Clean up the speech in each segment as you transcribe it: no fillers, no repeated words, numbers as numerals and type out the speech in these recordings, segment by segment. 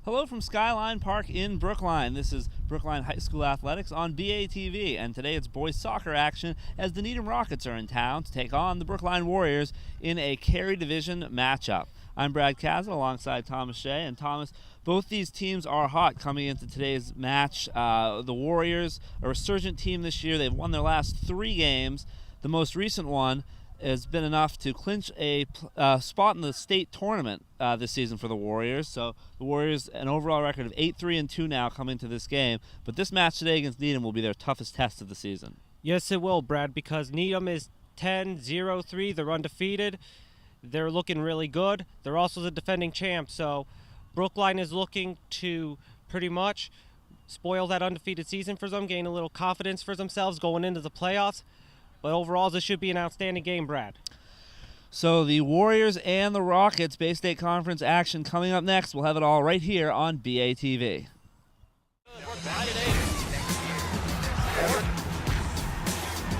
Hello from Skyline Park in Brookline. This is Brookline High School Athletics on BATV, and today it's boys soccer action as the Needham Rockets are in town to take on the Brookline Warriors in a Carey Division matchup. I'm Brad Kazan alongside Thomas Shea, and Thomas, both these teams are hot coming into today's match. The Warriors, a resurgent team this year. They've won their last 3 games. The most recent one has been enough to clinch a spot in the state tournament this season for the Warriors. So the Warriors, an overall record of 8-3-2 now coming into this game. But this match today against Needham will be their toughest test of the season. Yes, it will, Brad, because Needham is 10-0-3. They're undefeated. They're looking really good. They're also the defending champs. So Brookline is looking to pretty much spoil that undefeated season for them, gain a little confidence for themselves going into the playoffs. But overall, this should be an outstanding game, Brad. So the Warriors and the Rockets Bay State Conference action coming up next. We'll have it all right here on BATV.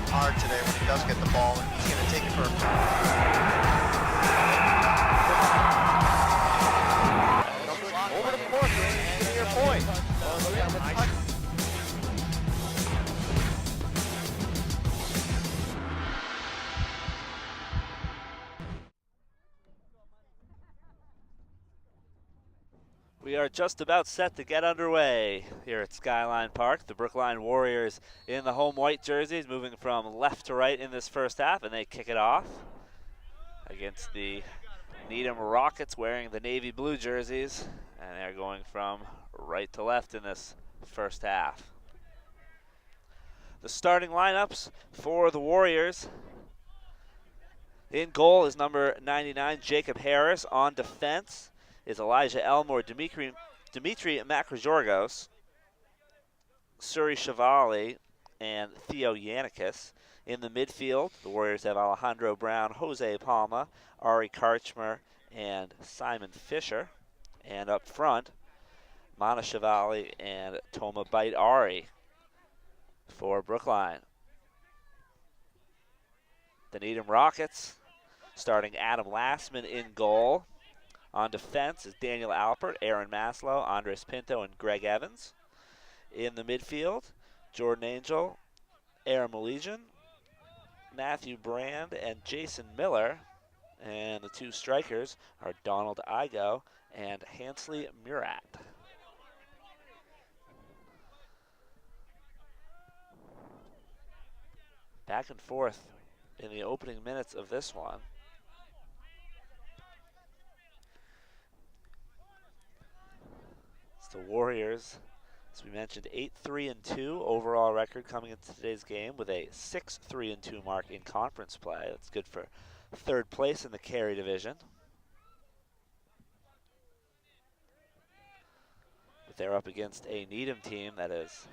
Hard today when he does get the ball, and he's going to take it for over the court, give me your point. We are just about set to get underway here at Skyline Park. The Brookline Warriors in the home white jerseys, moving from left to right in this first half, and they kick it off against the Needham Rockets wearing the navy blue jerseys, and they're going from right to left in this first half. The starting lineups for the Warriors. In goal is number 99, Jacob Harris. On defense is Elijah Elmore, Dimitri Makrojorgos, Suri Shavali, and Theo Yannikis. In the midfield, the Warriors have Alejandro Brown, Jose Palma, Ari Karchmer, and Simon Fisher. And up front, Mana Shavali and Toma Bite Ari for Brookline. The Needham Rockets starting Adam Lassman in goal. On defense is Daniel Alpert, Aaron Maslow, Andres Pinto, and Greg Evans. In the midfield, Jordan Angel, Aaron Maligian, Matthew Brand, and Jason Miller. And the 2 strikers are Donald Igo and Hansley Murat. Back and forth in the opening minutes of this one. The Warriors, as we mentioned, 8-3-2 overall record coming into today's game with a 6-3-2 mark in conference play. That's good for 3rd place in the Carey Division. But they're up against a Needham team that has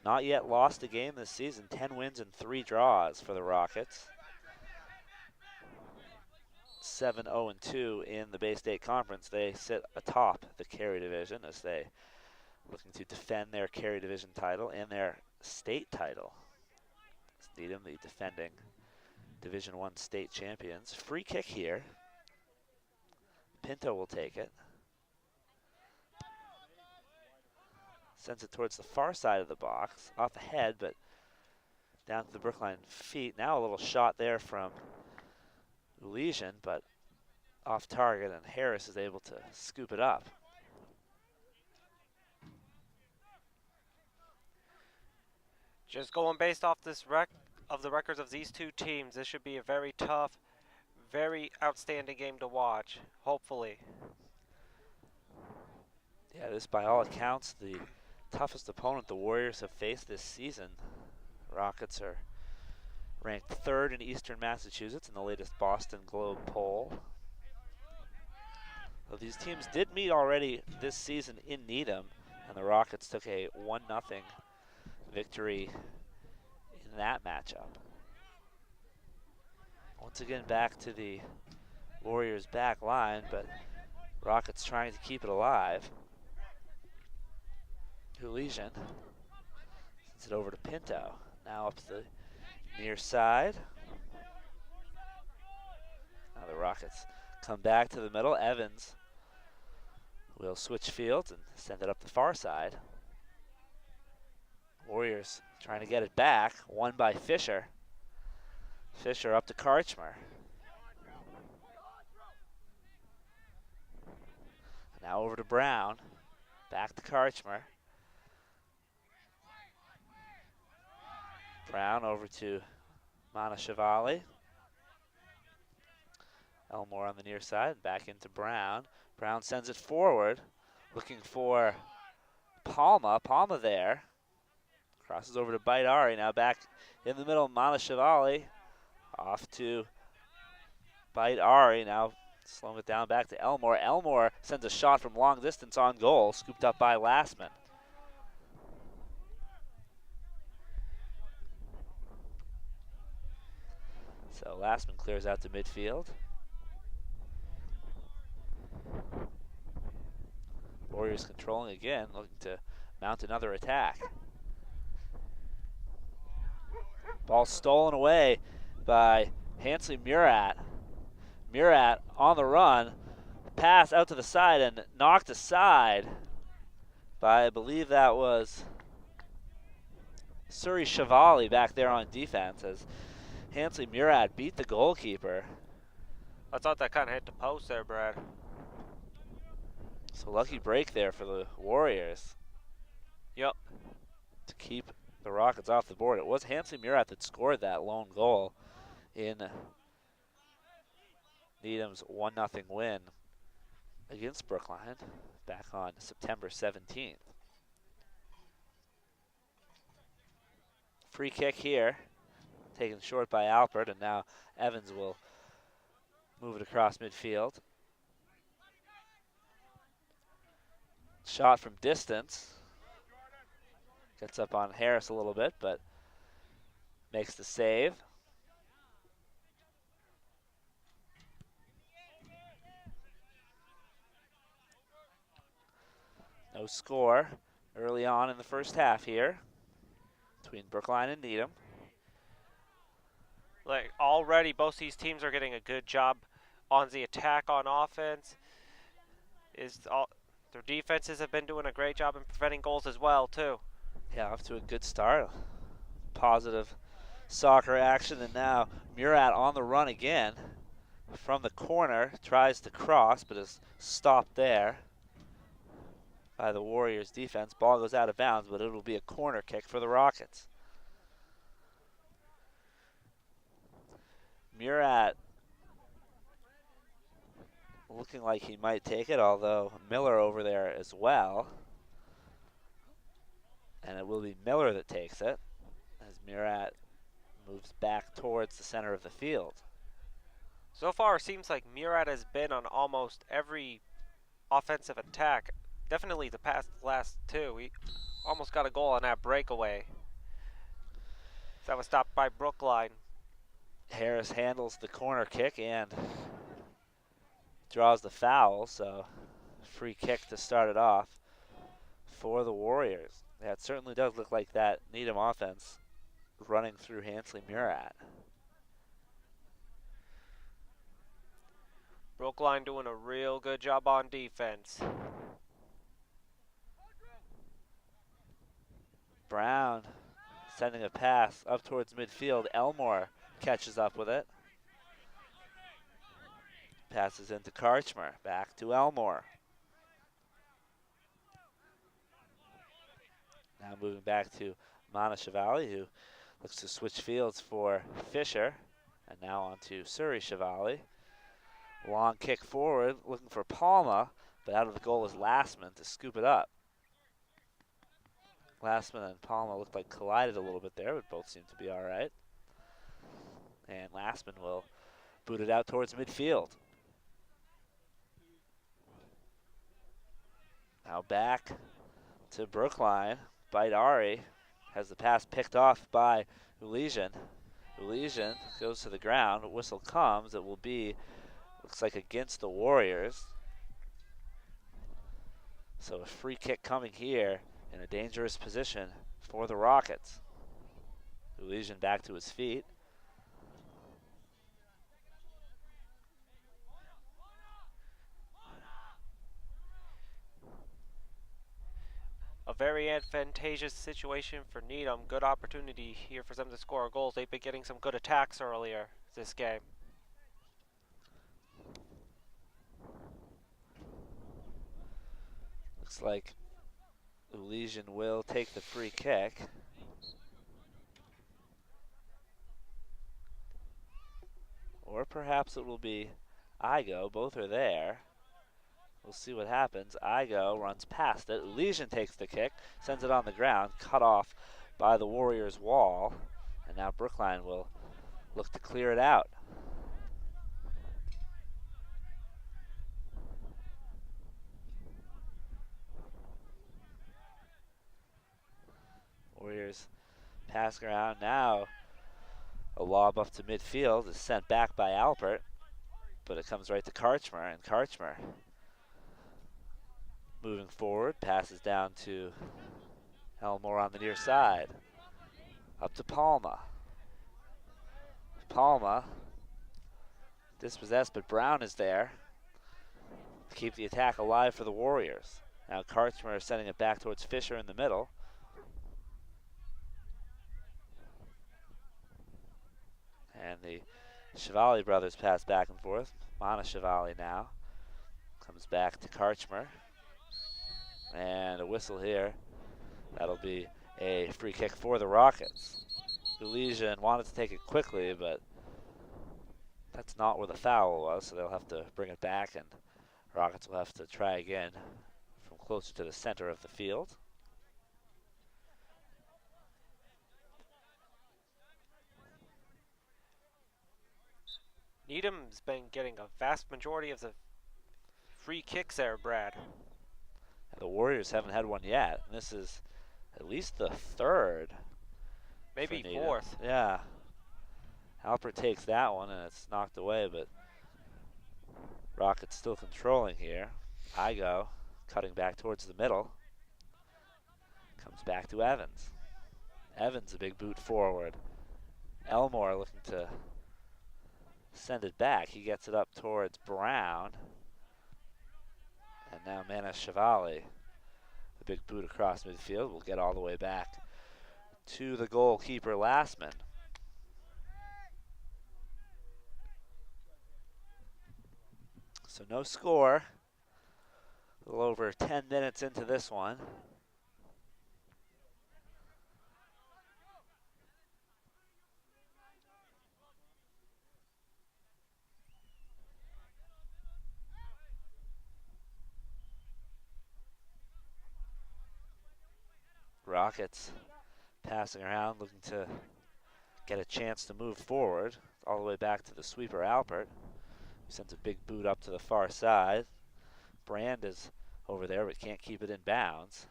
not yet lost a game this season. 10 wins and 3 draws for the Rockets. 7-0-2 in the Bay State Conference. They sit atop the Carey Division as they looking to defend their Carey Division title and their state title. It's Needham, the defending Division I state champions. Free kick here. Pinto will take it. Sends it towards the far side of the box, off the head, but down to the Brookline feet. Now a little shot there from Lesion, but off target, and Harris is able to scoop it up. Just going based off this the records of these 2 teams, this should be a very tough, very outstanding game to watch, hopefully. Yeah, this by all accounts the toughest opponent the Warriors have faced this season. Rockets are ranked 3rd in Eastern Massachusetts in the latest Boston Globe poll. So these teams did meet already this season in Needham, and the Rockets took a 1-0 victory in that matchup. Once again back to the Warriors back line, but Rockets trying to keep it alive. Hulesian sends it over to Pinto. Now up to the near side. Now the Rockets come back to the middle. Evans will switch fields and send it up the far side. Warriors trying to get it back, won by Fisher. Fisher up to Karchmer. Now over to Brown, back to Karchmer. Brown over to Manashivali. Elmore on the near side, back into Brown. Brown sends it forward, looking for Palma. Palma there. Crosses over to Baidari, now back in the middle, Manashivali. Off to Baidari, now slowing it down back to Elmore. Elmore sends a shot from long distance on goal, scooped up by Lastman. So Lastman clears out to midfield. Warriors controlling again, looking to mount another attack. Ball stolen away by Hansley Murat. Murat on the run, pass out to the side and knocked aside by, I believe that was Suri Shavali back there on defense as Hansley Murat beat the goalkeeper. I thought that kind of hit the post there, Brad. So lucky break there for the Warriors. Yep. To keep the Rockets off the board. It was Hansley Murat that scored that lone goal in Needham's 1-0 win against Brookline back on September 17th. Free kick here, taken short by Alpert, and now Evans will move it across midfield. Shot from distance. Gets up on Harris a little bit, but makes the save. No score early on in the first half here between Brookline and Needham. Like already, both these teams are getting a good job on the attack on offense. Their defenses have been doing a great job in preventing goals as well, too. Yeah, off to a good start. Positive soccer action, and now Murat on the run again from the corner. Tries to cross, but is stopped there by the Warriors defense. Ball goes out of bounds, but it'll be a corner kick for the Rockets. Murat looking like he might take it, although Miller over there as well. And it will be Miller that takes it as Murat moves back towards the center of the field. So far, it seems like Murat has been on almost every offensive attack. Definitely the last two. He almost got a goal on that breakaway. That was stopped by Brookline. Harris handles the corner kick and draws the foul, so free kick to start it off for the Warriors. Yeah, it certainly does look like that Needham offense running through Hansley Murat. Brookline doing a real good job on defense. Brown sending a pass up towards midfield. Elmore catches up with it. Passes into Karchmer. Back to Elmore. Now moving back to Manashivali, who looks to switch fields for Fisher. And now on to Suri Shivali. Long kick forward, looking for Palma, but out of the goal is Lastman to scoop it up. Lastman and Palma looked like collided a little bit there, but both seem to be all right. And Lastman will boot it out towards midfield. Now back to Brookline. Baidari has the pass picked off by Ulesian. Ulesian goes to the ground. Whistle comes. It will be, looks like, against the Warriors. So a free kick coming here in a dangerous position for the Rockets. Ulesian back to his feet. very advantageous situation for Needham. Good opportunity here for them to score goals. They've been getting some good attacks earlier this game. Looks like Elysian will take the free kick. Or perhaps it will be Igo. Both are there. We'll see what happens. Igo runs past it. Elysian takes the kick, sends it on the ground, cut off by the Warriors' wall. And now Brookline will look to clear it out. Warriors passing around now. A lob up to midfield is sent back by Alpert, but it comes right to Karchmer, and Karchmer moving forward, passes down to Elmore on the near side. Up to Palma. Palma dispossessed, but Brown is there to keep the attack alive for the Warriors. Now Karchmer sending it back towards Fisher in the middle. And the Chevalier brothers pass back and forth. Mana Chevalier now comes back to Karchmer. And a whistle here. That'll be a free kick for the Rockets. Elysian wanted to take it quickly, but that's not where the foul was, so they'll have to bring it back, and Rockets will have to try again from closer to the center of the field. Needham's been getting a vast majority of the free kicks there, Brad. The Warriors haven't had one yet, and this is at least the third. Maybe fourth. Yeah. Alpert takes that one, and it's knocked away, but Rockets still controlling here. Igo cutting back towards the middle. Comes back to Evans. Evans, a big boot forward. Elmore looking to send it back. He gets it up towards Brown. And now Mana Chevalier, the big boot across midfield, will get all the way back to the goalkeeper Lastman. So no score. A little over 10 minutes into this one. Rockets passing around, looking to get a chance to move forward, all the way back to the sweeper Alpert, who sends a big boot up to the far side. Brand is over there, but can't keep it in bounds,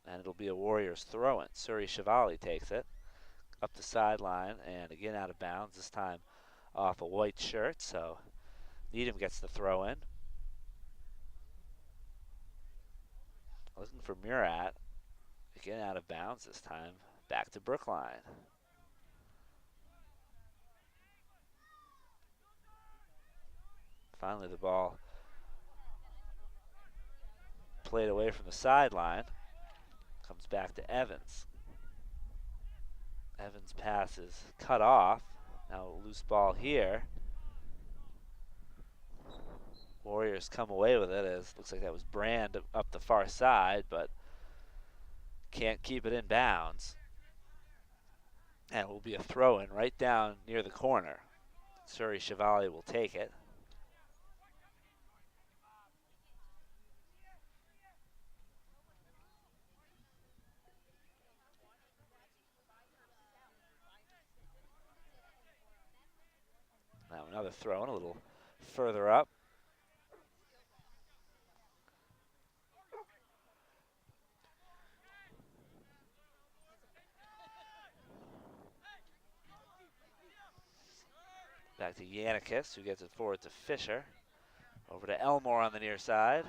and it'll be a Warriors throw-in. Surrey Chevalier takes it up the sideline, and again out of bounds, this time off a white shirt, so Needham gets the throw-in. Looking for Murat. Again out of bounds this time. Back to Brookline. Finally the ball played away from the sideline. Comes back to Evans. Evans' pass is cut off. Now a loose ball here. Warriors come away with it, as looks like that was Brand up the far side, but can't keep it in bounds. And it will be a throw-in right down near the corner. Surrey Chevalier will take it. Now another throw-in a little further up. Back to Yannikis, who gets it forward to Fisher. Over to Elmore on the near side.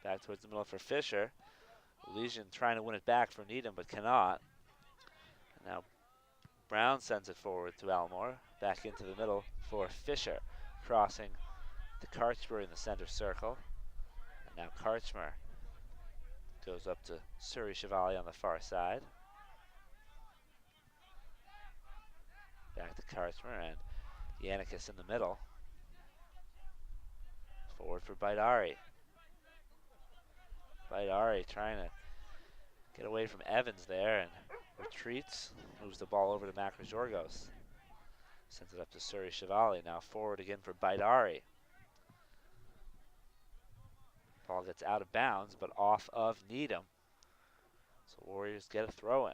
Back towards the middle for Fisher. Elysian trying to win it back for Needham, but cannot. And now Brown sends it forward to Elmore. Back into the middle for Fisher. Crossing to Karchmer in the center circle. And now Karchmer goes Goes up to Suri Chevalier on the far side. Back to Karstmer and Yannickus in the middle. Forward for Baidari. Baidari trying to get away from Evans there and retreats. Moves the ball over to Makrojorgos. Sends it up to Suri Chevalier. Now forward again for Baidari. Ball gets out of bounds, but off of Needham. So Warriors get a throw in.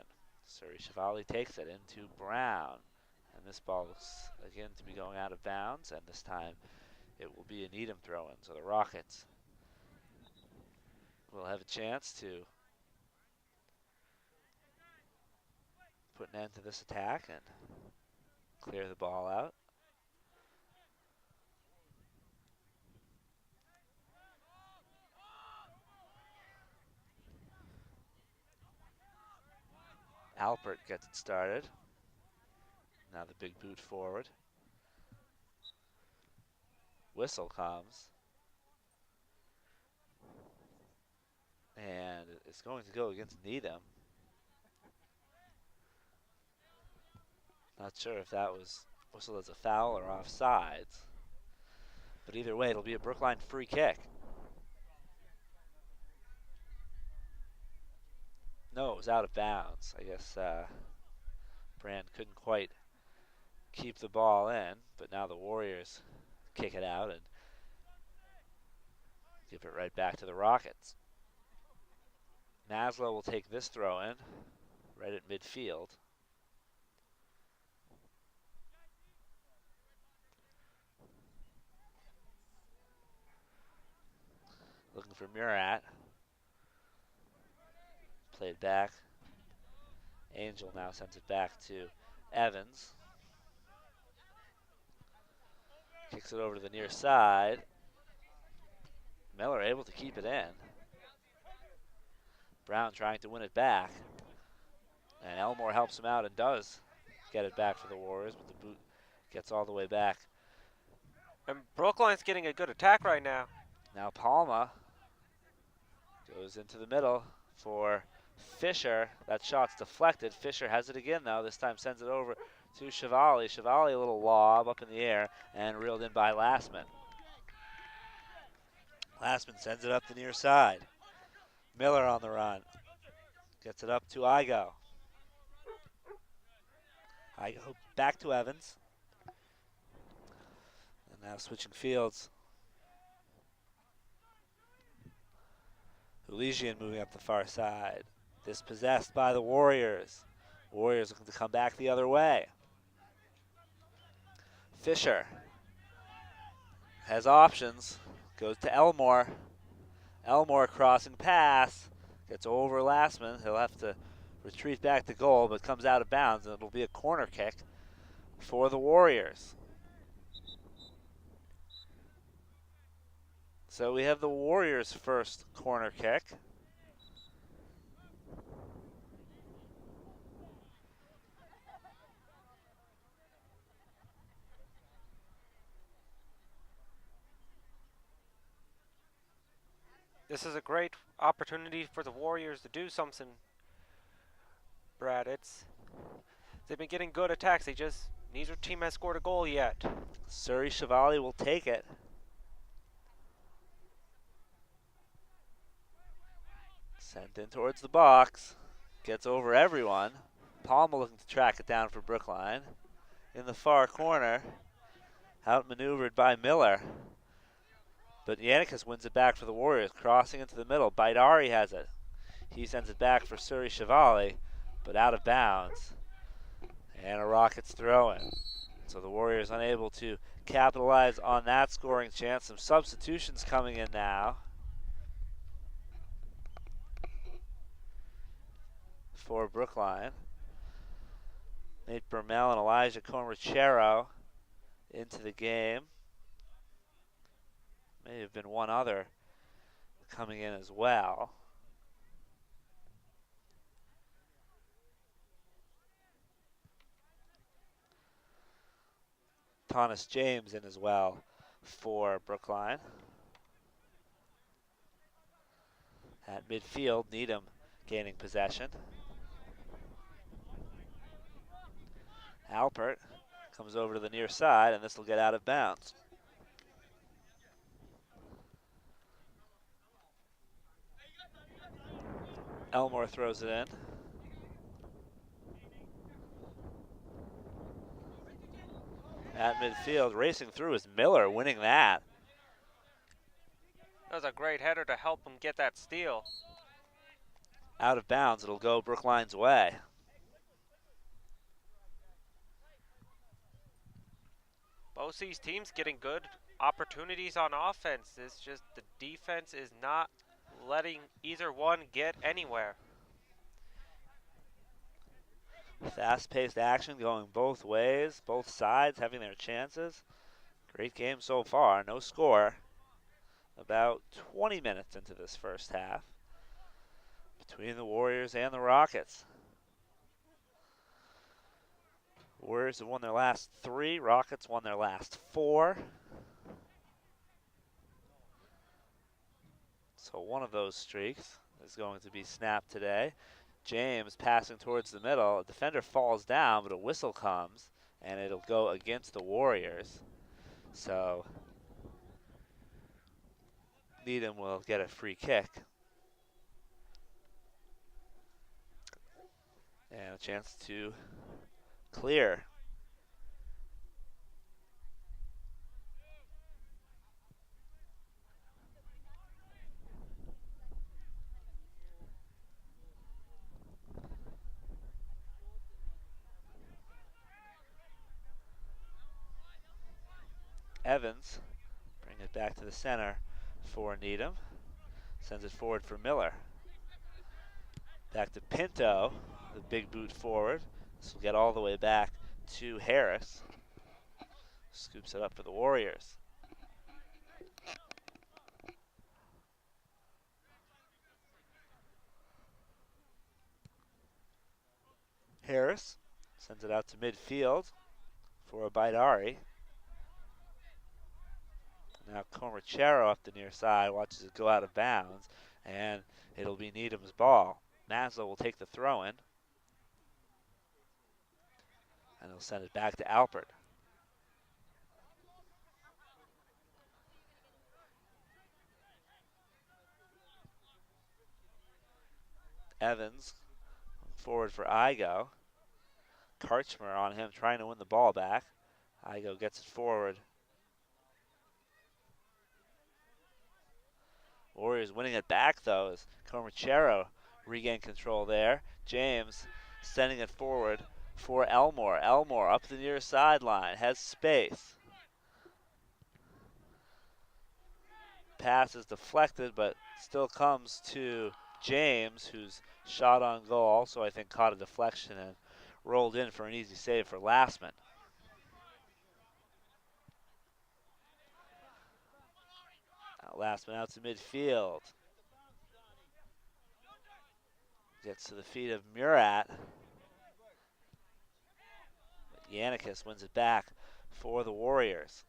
Suri Chevalier takes it into Brown. And this ball looks again to be going out of bounds, and this time it will be a Needham throw in. So the Rockets will have a chance to put an end to this attack and clear the ball out. Alpert gets it started. Now the big boot forward. Whistle comes. And it's going to go against Needham. Not sure if that was whistled as a foul or offsides. But either way, it'll be a Brookline free kick. No, it was out of bounds. I guess Brand couldn't quite keep the ball in, but now the Warriors kick it out and give it right back to the Rockets. Maslow will take this throw in right at midfield. Looking for Murat. Played back. Angel now sends it back to Evans. Kicks it over to the near side. Miller able to keep it in. Brown trying to win it back. And Elmore helps him out and does get it back for the Warriors, but the boot gets all the way back. And Brookline's getting a good attack right now. Now Palma goes into the middle for Fisher. That shot's deflected. Fisher has it again, though. This time sends it over to Chevalier. Chevalier, a little lob up in the air and reeled in by Lastman. Lastman sends it up the near side. Miller on the run. Gets it up to Igo. Igo back to Evans. And now switching fields. Elysian moving up the far side. Dispossessed by the Warriors. Warriors looking to come back the other way. Fisher has options. Goes to Elmore. Elmore crossing pass. Gets over Lastman. He'll have to retreat back to goal, but comes out of bounds, and it'll be a corner kick for the Warriors. So we have the Warriors' first corner kick. This is a great opportunity for the Warriors to do something, Brad. They've been getting good attacks. Neither team has scored a goal yet. Suri Chevalier will take it. Sent in towards the box. Gets over everyone. Palma looking to track it down for Brookline. In the far corner. Outmaneuvered by Miller. But Yannickus wins it back for the Warriors. Crossing into the middle. Baidari has it. He sends it back for Suri Chevalier, but out of bounds. And a Rockets throw in. So the Warriors unable to capitalize on that scoring chance. Some substitutions coming in now for Brookline. Nate Bermel and Elijah Conrachero into the game. May have been one other coming in as well. Thomas James in as well for Brookline. At midfield, Needham gaining possession. Alpert comes over to the near side, and this will get out of bounds. Elmore throws it in. At midfield, racing through is Miller, winning that. That was a great header to help him get that steal. Out of bounds, it'll go Brookline's way. Both these teams getting good opportunities on offense. It's just the defense is not letting either one get anywhere. Fast-paced action going both ways, both sides having their chances. Great game so far, no score. About 20 minutes into this first half between the Warriors and the Rockets. Warriors have won their last 3, Rockets won their last 4. So one of those streaks is going to be snapped today. James passing towards the middle. A defender falls down, but a whistle comes, and it'll go against the Warriors. So Needham will get a free kick. And a chance to clear. Evans bring it back to the center for Needham. Sends it forward for Miller. Back to Pinto, the big boot forward. This will get all the way back to Harris. Scoops it up for the Warriors. Harris sends it out to midfield for Baidari. Now Comachero up the near side, watches it go out of bounds, and it'll be Needham's ball. Maslow will take the throw in, and he'll send it back to Alpert. Evans forward for Igo. Karchmer on him trying to win the ball back. Igo gets it forward. Warriors winning it back though as Comachero regain control there. James sending it forward for Elmore. Elmore up the near sideline, has space. Pass is deflected, but still comes to James, whose shot on goal also I think caught a deflection and rolled in for an easy save for Lastman. Lastman out to midfield. Gets to the feet of Murat. But Yannicus wins it back for the Warriors.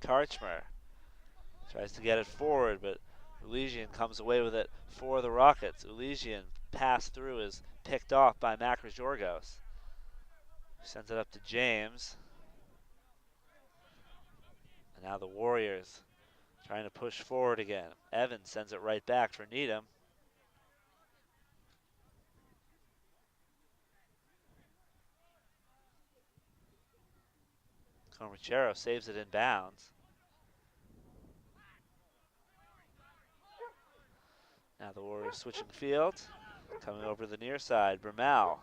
Karchmer tries to get it forward, but Ulegian comes away with it for the Rockets. Ulegian pass through is picked off by Makrajorgos. Sends it up to James. And now the Warriors trying to push forward again. Evans sends it right back for Needham. Comachero saves it in bounds. Now the Warriors switching fields. Coming over to the near side, Bramall.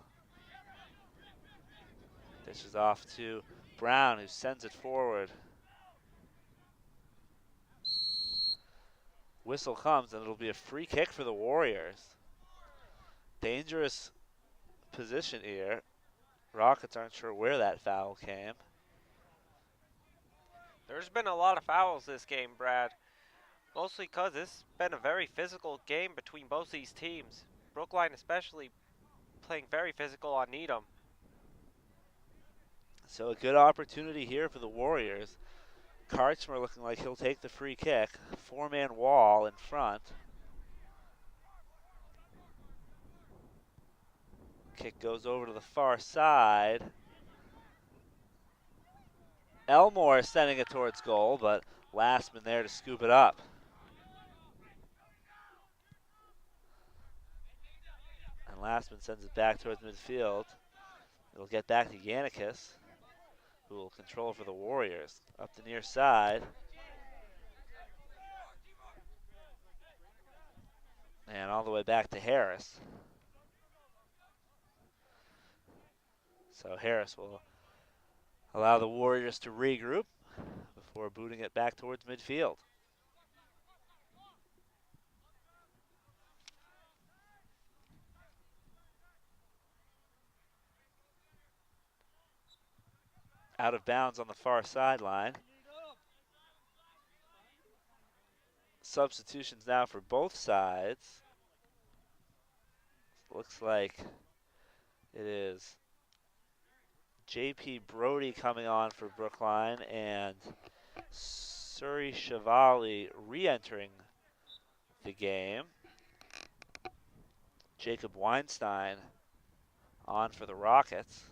This is off to Brown, who sends it forward. Whistle comes, and it'll be a free kick for the Warriors. Dangerous position here. Rockets aren't sure where that foul came. There's been a lot of fouls this game, Brad. Mostly because it's been a very physical game between both these teams. Brookline especially playing very physical on Needham. So a good opportunity here for the Warriors. Karchmer looking like he'll take the free kick. Four-man wall in front. Kick goes over to the far side. Elmore sending it towards goal, but Lastman there to scoop it up. And Lastman sends it back towards midfield. It'll get back to Yannikis, who will control for the Warriors. Up the near side. And all the way back to Harris. So Harris will allow the Warriors to regroup before booting it back towards midfield. Out of bounds on the far sideline. Substitutions now for both sides. Looks like it is J.P. Brody coming on for Brookline and Suri Shavali re-entering the game. Jacob Weinstein on for the Rockets.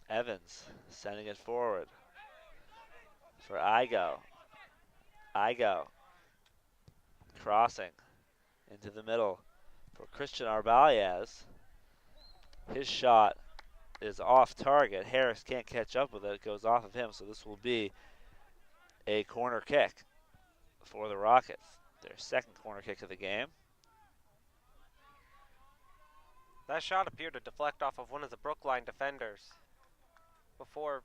Evans sending it forward for Igo. Igo crossing into the middle for Christian Arbalez. His shot is off target. Harris can't catch up with it. It goes off of him, so this will be a corner kick for the Rockets. Their second corner kick of the game. That shot appeared to deflect off of one of the Brookline defenders before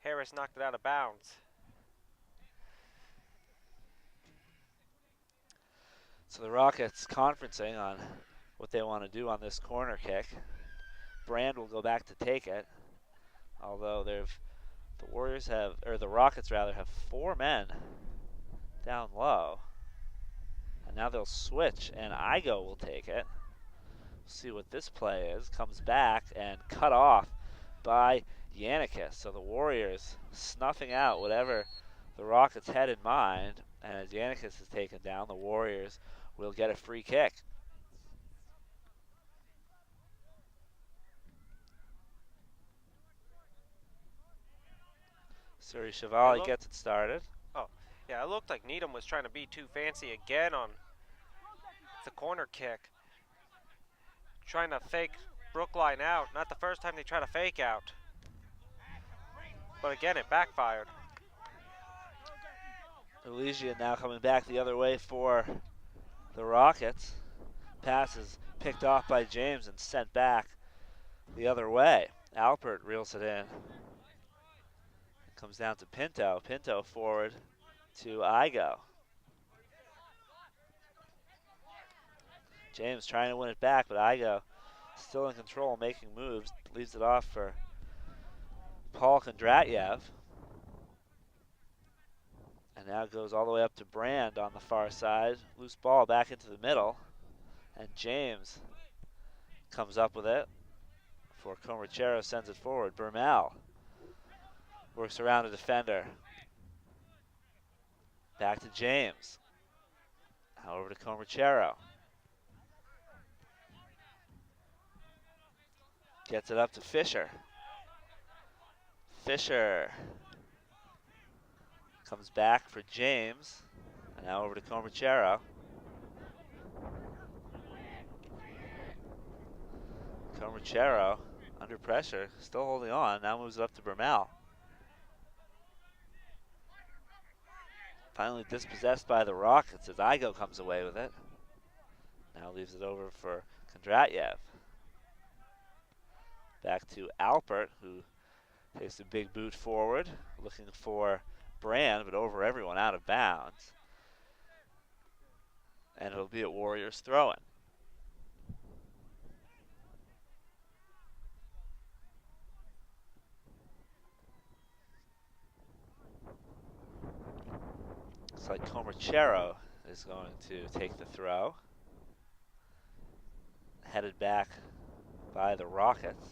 Harris knocked it out of bounds. So the Rockets conferencing on what they want to do on this corner kick. Brand will go back to take it, although the Rockets rather have four men down low. And now they'll switch, and Igo will take it. See what this play is. Comes back and cut off by Yannikis. So the Warriors snuffing out whatever the Rockets had in mind. And as Yannikis is taken down, the Warriors will get a free kick. Suri Shavali gets it started. Oh, yeah, it looked like Needham was trying to be too fancy again on the corner kick. Trying to fake Brookline out. Not the first time they try to fake out. But again, it backfired. Elysian now coming back the other way for the Rockets. Pass is picked off by James and sent back the other way. Alpert reels it in. Comes down to Pinto. Pinto forward to Igo. James trying to win it back, but Igo still in control, making moves. Leaves it off for Paul Kondratyev. And now goes all the way up to Brand on the far side. Loose ball back into the middle. And James comes up with it before Comrachero sends it forward. Bermel works around a defender. Back to James. Now over to Comrachero. Gets it up to Fisher. Fisher comes back for James. And now over to Comrachero. Comrachero under pressure, still holding on. Now moves it up to Bermel. Finally dispossessed by the Rockets as Igo comes away with it. Now leaves it over for Kondratyev. Back to Alpert, who takes a big boot forward, looking for Brand, but over everyone out of bounds. And it'll be a Warriors throw-in. Looks like Comrachero is going to take the throw. Headed back by the Rockets.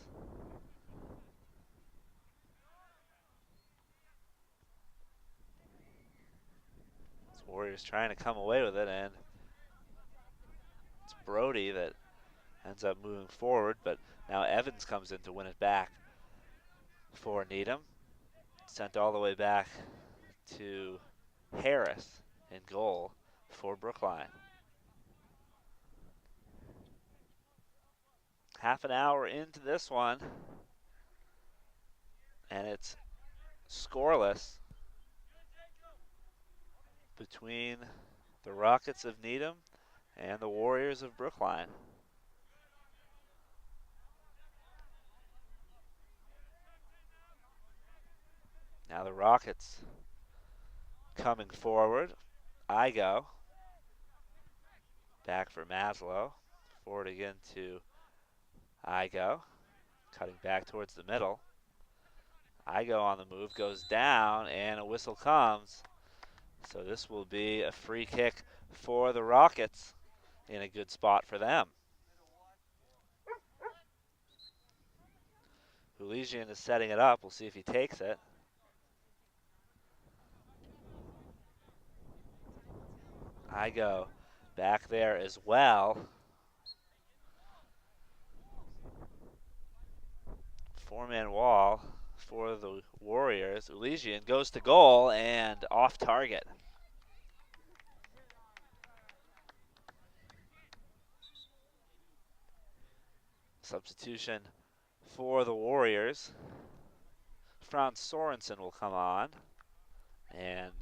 Warriors trying to come away with it, and it's Brody that ends up moving forward, but now Evans comes in to win it back for Needham. Sent all the way back to Harris in goal for Brookline. Half an hour into this one, and it's scoreless between the Rockets of Needham and the Warriors of Brookline. Now the Rockets coming forward. Igo. Back for Maslow. Forward again to Igo. Cutting back towards the middle. Igo on the move, goes down, and a whistle comes. So this will be a free kick for the Rockets in a good spot for them. Hulesian is setting it up. We'll see if he takes it. Igo back there as well. Four-man wall for the Warriors. Hulesian goes to goal and off target. Substitution for the Warriors. Franz Sorensen will come on and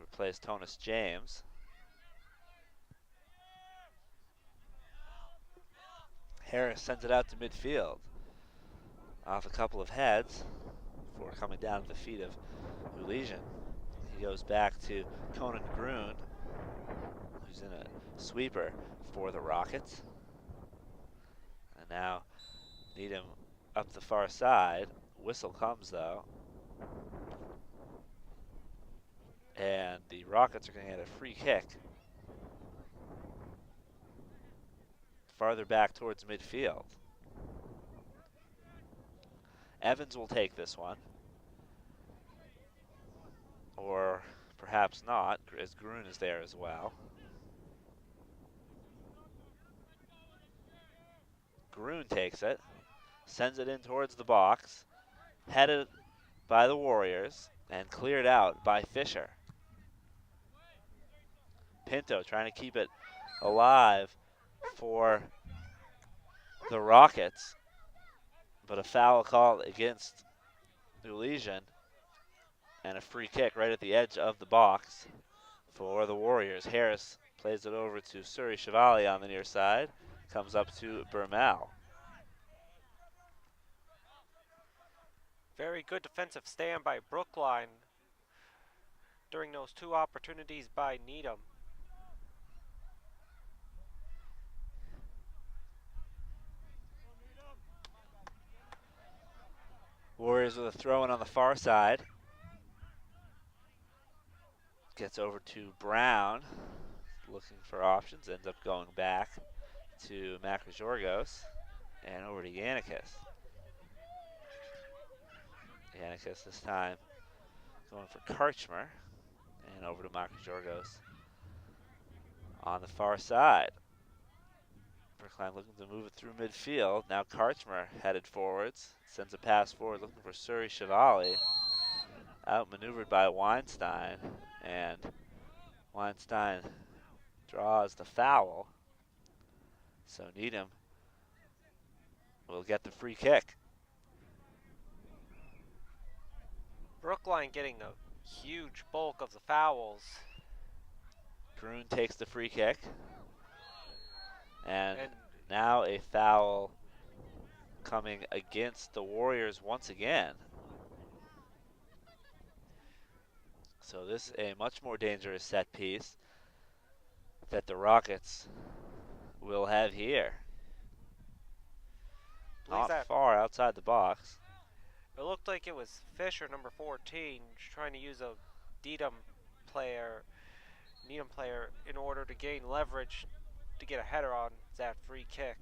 replace Tonis James. Harris sends it out to midfield. Off a couple of heads before coming down to the feet of Hulesian. He goes back to Conan Grun, who's in a sweeper for the Rockets. And now Needham up the far side. Whistle comes though. And the Rockets are going to get a free kick. Farther back towards midfield. Evans will take this one. Or perhaps not, as Grun is there as well. Grun takes it, sends it in towards the box, headed by the Warriors, and cleared out by Fisher. Pinto trying to keep it alive for the Rockets, but a foul call against Hulesian and a free kick right at the edge of the box for the Warriors. Harris plays it over to Suri Chevalier on the near side, comes up to Bermal. Very good defensive stand by Brookline during those two opportunities by Needham. Warriors with a throw in on the far side. Gets over to Brown, looking for options, ends up going back to Makrojorgos and over to Yannikis. Yannikis this time going for Karchmer and over to Makrojorgos on the far side. Brookline looking to move it through midfield. Now Karchmer headed forwards, sends a pass forward looking for Suri Chevalier. Outmaneuvered by Weinstein, and Weinstein draws the foul. So Needham will get the free kick. Brookline getting the huge bulk of the fouls. Grun takes the free kick. And now a foul coming against the Warriors once again. So this is a much more dangerous set piece that the Rockets will have here. Not far outside the box. It looked like it was Fisher, number 14, trying to use a Needham player, in order to gain leverage to get a header on that free kick.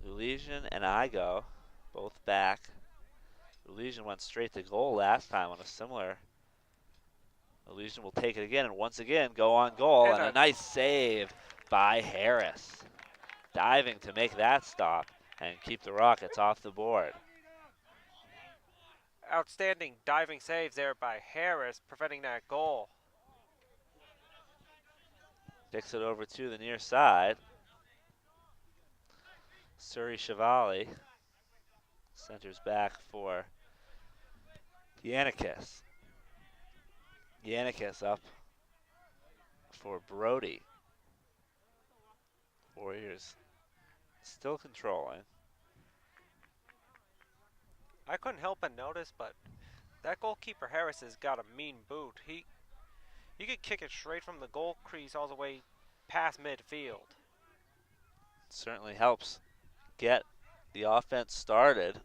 Elysian and Igo both back. Elysian went straight to goal last time on a similar. Elysian will take it again and once again go on goal, and a nice save by Harris. Diving to make that stop and keep the Rockets off the board. Outstanding diving saves there by Harris, preventing that goal. Kicks it over to the near side. Suri Shivali centers back for Yannikis. Yannikis up for Brody. Warriors still controlling. I couldn't help but notice, but that goalkeeper Harris has got a mean boot. He could kick it straight from the goal crease all the way past midfield. Certainly helps get the offense started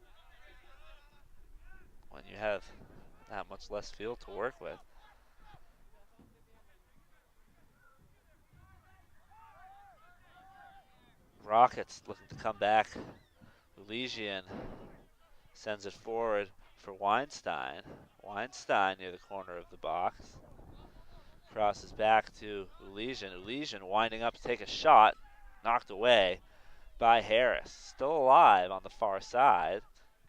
when you have that much less field to work with. Rockets looking to come back. Elysian sends it forward for Weinstein. Weinstein near the corner of the box. Crosses back to Elysian. Elysian winding up to take a shot. Knocked away by Harris. Still alive on the far side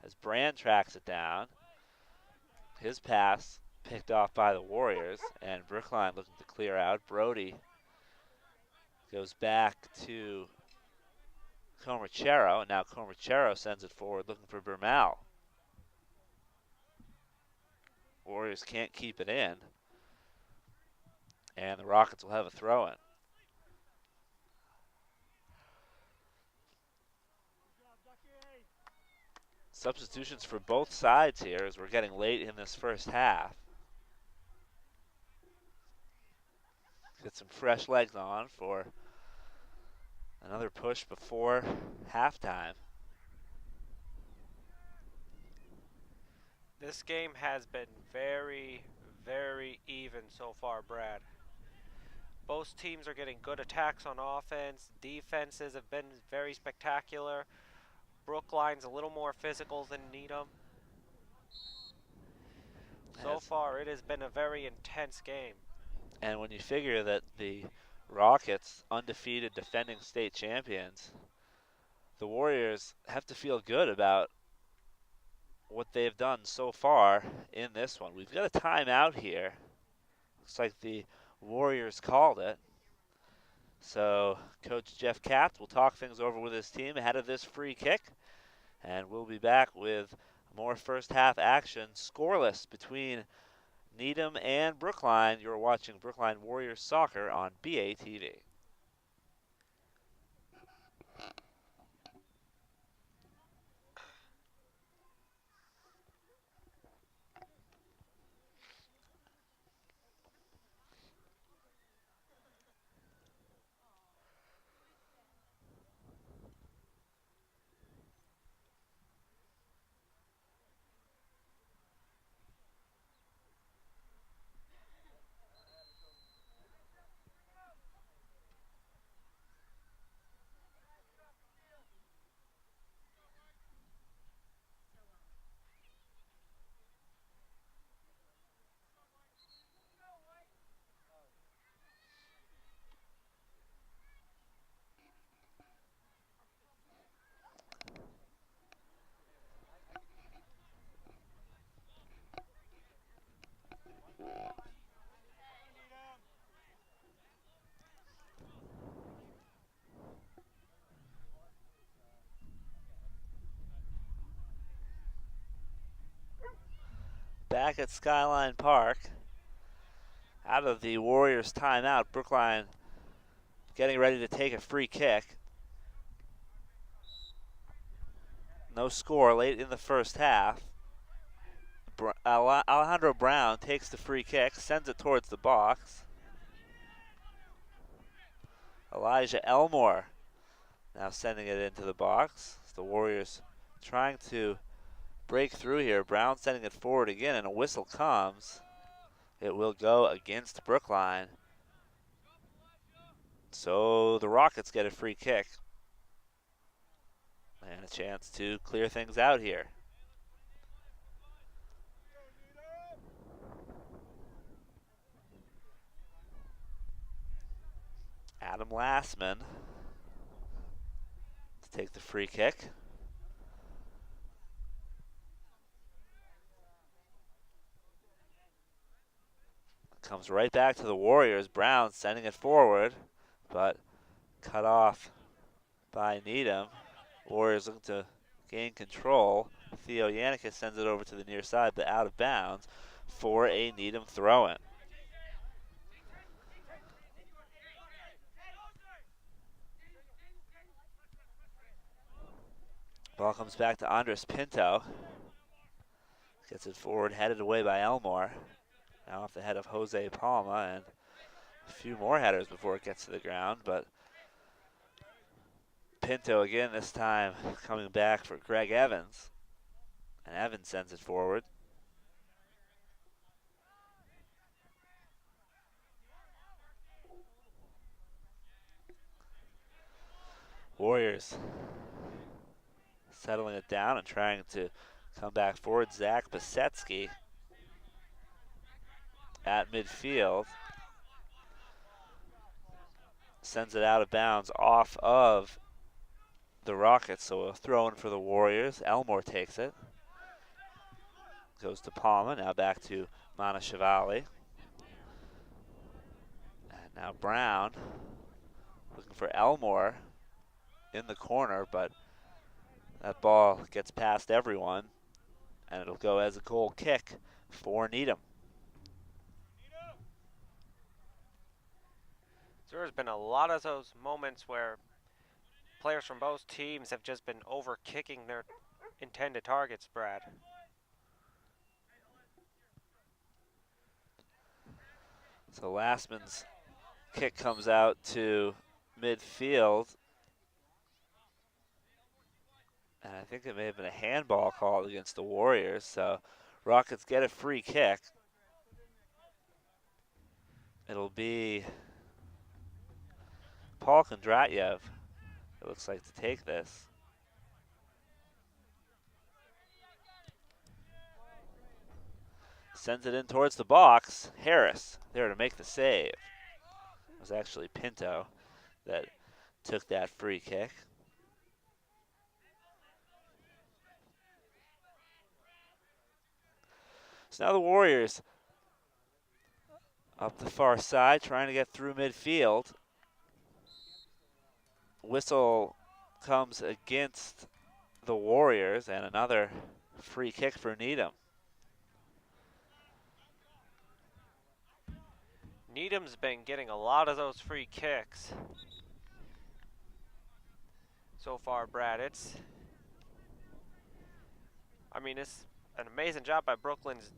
as Brand tracks it down. His pass picked off by the Warriors, and Brookline looking to clear out. Brody goes back to Comachero, and now Comachero sends it forward looking for Bermal. Warriors can't keep it in, and the Rockets will have a throw-in. Substitutions for both sides here as we're getting late in this first half. Get some fresh legs on for another push before halftime. This game has been very, very even so far, Brad. Both teams are getting good attacks on offense. Defenses have been very spectacular. Brookline's a little more physical than Needham. So far, it has been a very intense game. And when you figure that the Rockets, undefeated defending state champions, the Warriors have to feel good about what they've done so far in this one. We've got a timeout here. Looks like the Warriors called it. So Coach Jeff Katz will talk things over with his team ahead of this free kick. And we'll be back with more first half action, scoreless between Needham and Brookline. You're watching Brookline Warriors Soccer on BATV. Back at Skyline Park, out of the Warriors timeout, Brookline getting ready to take a free kick. No score late in the first half. Alejandro Brown takes the free kick, sends it towards the box. Elijah Elmore now sending it into the box. The Warriors trying to break through here. Brown sending it forward again, and a whistle comes. It will go against Brookline. So the Rockets get a free kick. And a chance to clear things out here. Adam Lastman to take the free kick. Comes right back to the Warriors. Brown sending it forward, but cut off by Needham. Warriors looking to gain control. Theo Yannicus sends it over to the near side, but out of bounds for a Needham throw-in. Ball comes back to Andres Pinto. Gets it forward, headed away by Elmore. Now off the head of Jose Palma, and a few more headers before it gets to the ground, but Pinto again this time coming back for Greg Evans. And Evans sends it forward. Warriors settling it down and trying to come back forward. Zach Basetsky at midfield. Sends it out of bounds off of the Rockets, so a throw in for the Warriors. Elmore takes it. Goes to Palma, now back to Manashivali. And now Brown looking for Elmore in the corner, but that ball gets past everyone, and it'll go as a goal kick for Needham. There's been a lot of those moments where players from both teams have just been over-kicking their intended targets, Brad. So Lastman's kick comes out to midfield. And I think it may have been a handball called against the Warriors. So Rockets get a free kick. It'll be Paul Kondratyev, it looks like, to take this. Sends it in towards the box. Harris there to make the save. It was actually Pinto that took that free kick. So now the Warriors up the far side, trying to get through midfield. Whistle comes against the Warriors, and another free kick for Needham. Needham's been getting a lot of those free kicks so far, Brad. It's an amazing job by Brookline's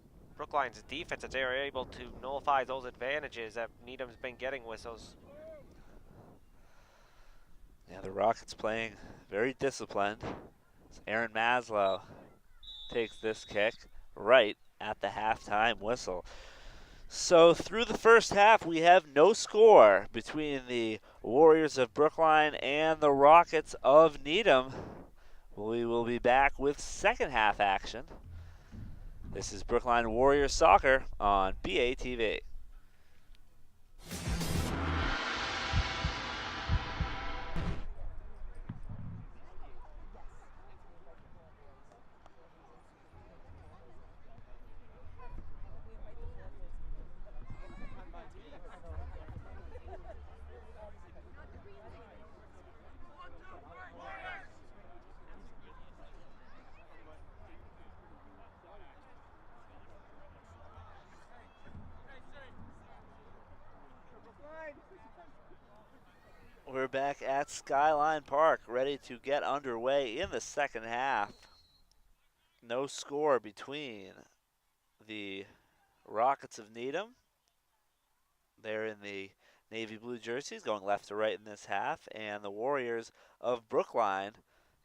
defense that they are able to nullify those advantages that Needham's been getting with those. Yeah, the Rockets playing very disciplined. Aaron Maslow takes this kick right at the halftime whistle. So through the first half, we have no score between the Warriors of Brookline and the Rockets of Needham. We will be back with second half action. This is Brookline Warriors Soccer on BATV. We're back at Skyline Park, ready to get underway in the second half. No score between the Rockets of Needham. They're in the navy blue jerseys, going left to right in this half, and the Warriors of Brookline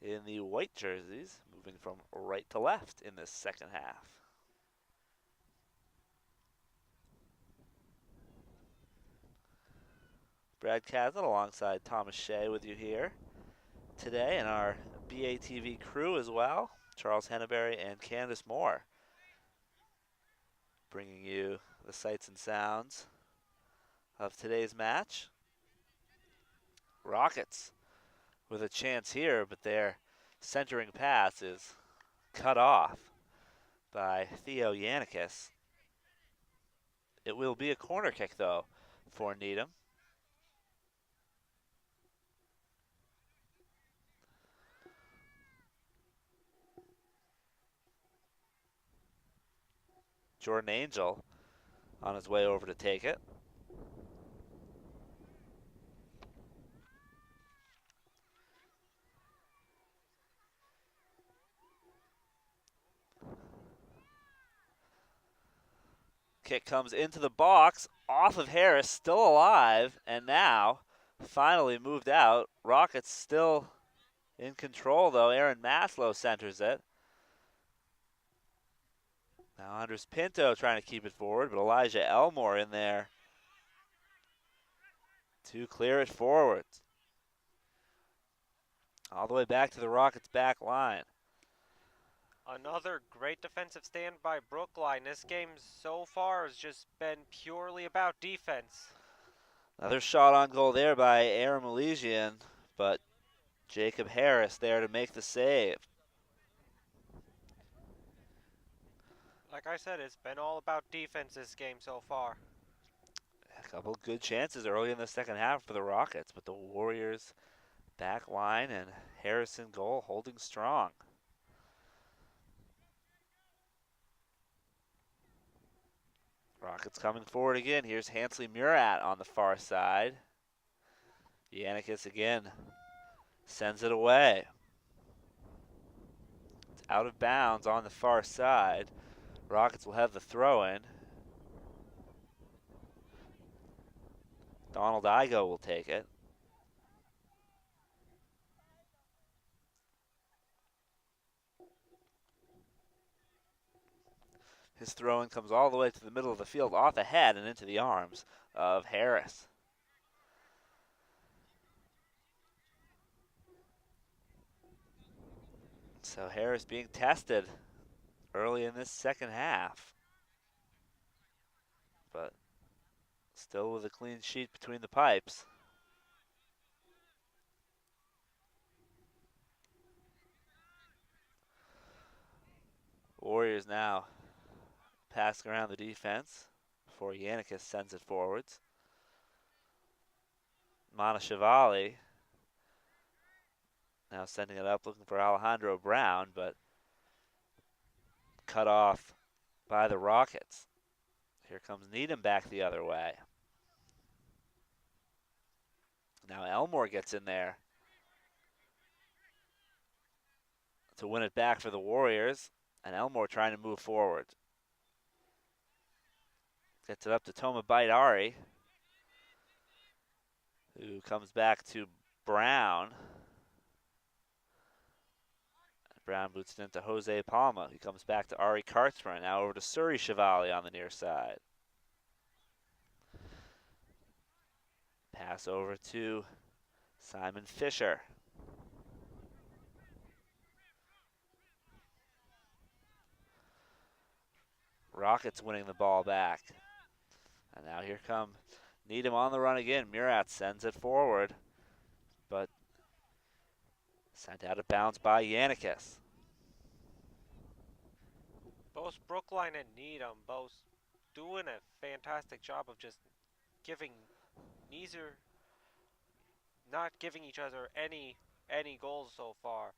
in the white jerseys, moving from right to left in this second half. Brad Kazan alongside Thomas Shea with you here today, and our BATV crew as well, Charles Henneberry and Candace Moore, bringing you the sights and sounds of today's match. Rockets with a chance here, but their centering pass is cut off by Theo Yannikis. It will be a corner kick, though, for Needham. Jordan Angel on his way over to take it. Kick comes into the box, off of Harris, still alive, and now finally moved out. Rockets still in control, though. Aaron Maslow centers it. Now Andres Pinto trying to keep it forward, but Elijah Elmore in there to clear it forward. All the way back to the Rockets' back line. Another great defensive stand by Brookline. This game so far has just been purely about defense. Another shot on goal there by Aaron Milesian, but Jacob Harris there to make the save. Like I said, it's been all about defense this game so far. A couple good chances early in the second half for the Rockets, but the Warriors back line and Harrison goal holding strong. Rockets coming forward again. Here's Hansley Murat on the far side. Yannikis again sends it away. It's out of bounds on the far side. Rockets will have the throw in. Donald Igo will take it. His throw-in comes all the way to the middle of the field, off ahead and into the arms of Harris. So Harris being tested early in this second half, but still with a clean sheet between the pipes. Warriors now passing around the defense before Yannikis sends it forwards. Monashivali now sending it up, looking for Alejandro Brown, but cut off by the Rockets. Here comes Needham back the other way. Now Elmore gets in there to win it back for the Warriors, and Elmore trying to move forward. Gets it up to Toma Baidari, who comes back to Brown. Brown boots it into Jose Palma, who comes back to Ari Kartsman. Now over to Suri Shivali on the near side. Pass over to Simon Fisher. Rockets winning the ball back. And now here come Needham on the run again. Murat sends it forward, but sent out of bounds by Yannikis. Both Brookline and Needham both doing a fantastic job of just not giving each other any goals so far.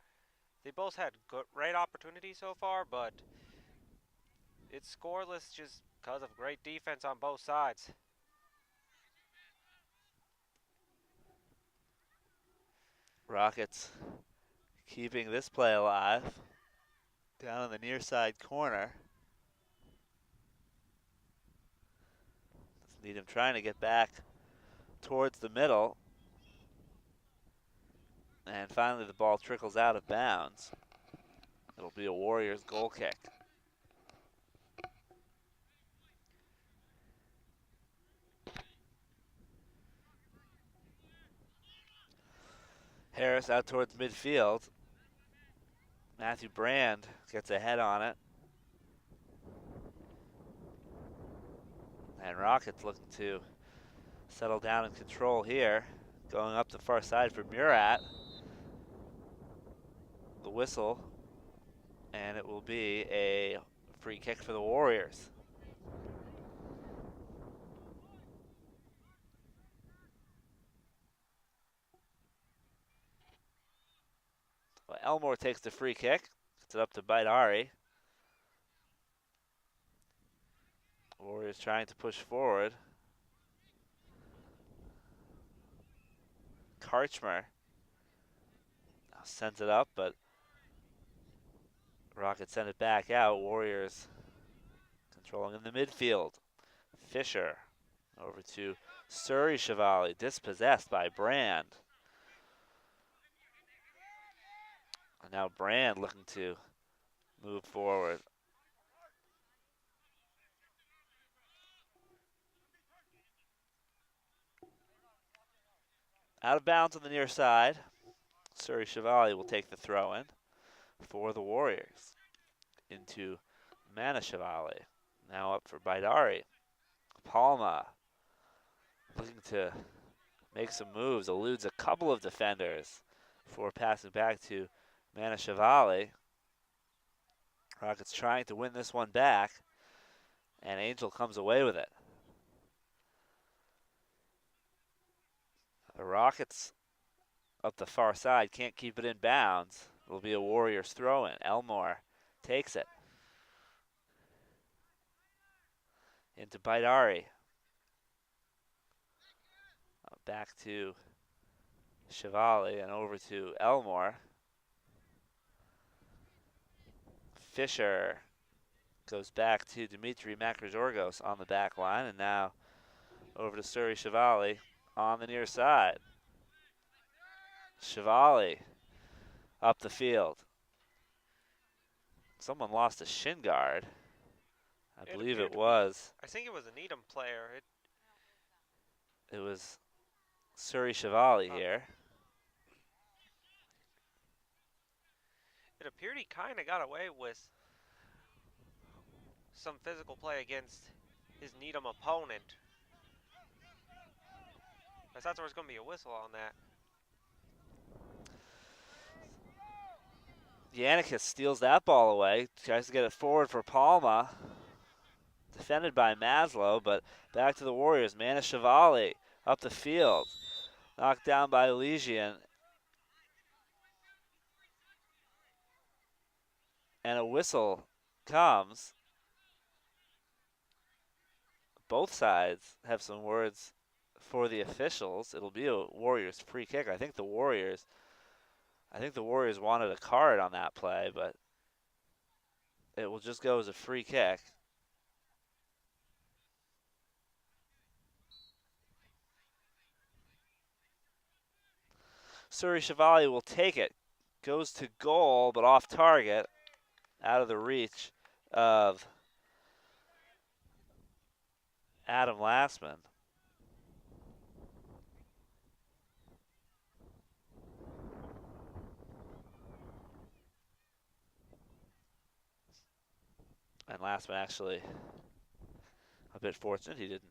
They both had great opportunities so far, but it's scoreless just because of great defense on both sides. Rockets keeping this play alive. Down in the near side corner. Needham trying to get back towards the middle. And finally the ball trickles out of bounds. It'll be a Warriors goal kick. Harris out towards midfield. Matthew Brand gets a head on it. And Rockets looking to settle down and control here. Going up the far side for Murat. The whistle. And it will be a free kick for the Warriors. Well, Elmore takes the free kick. Gets it up to Baidari. Warriors trying to push forward. Karchmer sends it up, but Rockets send it back out. Warriors controlling in the midfield. Fisher over to Surrey Chevalier, dispossessed by Brand. And now Brand looking to move forward. Out of bounds on the near side. Surrey Chevalier will take the throw in for the Warriors. Into Mana Chevalier. Now up for Baidari. Palma looking to make some moves, eludes a couple of defenders before passing back to Mana Chevalier. Rockets trying to win this one back, and Angel comes away with it. The Rockets up the far side can't keep it in bounds. It'll be a Warriors throw in. Elmore takes it. Into Baidari. Back to Chevalier and over to Elmore. Fisher goes back to Dimitri Makrazorgos on the back line, and now over to Surrey Chevalier on the near side. Chevalier up the field. Someone lost a shin guard. I believe it was. I think it was a Needham player. It was Surrey Chevalier here. It appeared he kind of got away with some physical play against his Needham opponent. I thought there was going to be a whistle on that. Yannicus steals that ball away, tries to get it forward for Palma. Defended by Maslow, but back to the Warriors. Mana Chevalier up the field. Knocked down by Legion. And a whistle comes. Both sides have some words for the officials. It'll be a Warriors free kick. I think the Warriors wanted a card on that play, but it will just go as a free kick. Surrey Chevalier will take it. Goes to goal, but off target, out of the reach of Adam Lastman. And Lastman actually a bit fortunate. He didn't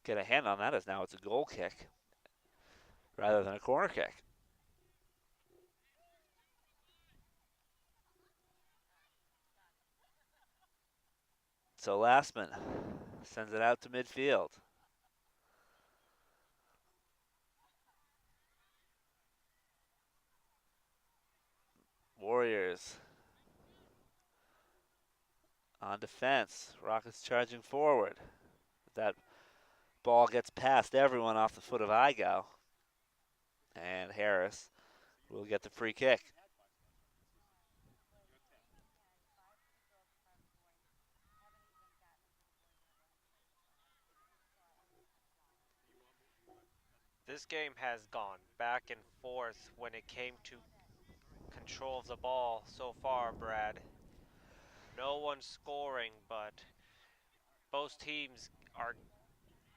get a hand on that, as now it's a goal kick rather than a corner kick. So Lastman sends it out to midfield. Warriors on defense. Rockets charging forward. That ball gets past everyone off the foot of Igo. And Harris will get the free kick. This game has gone back and forth when it came to control of the ball so far, Brad. No one scoring, but both teams are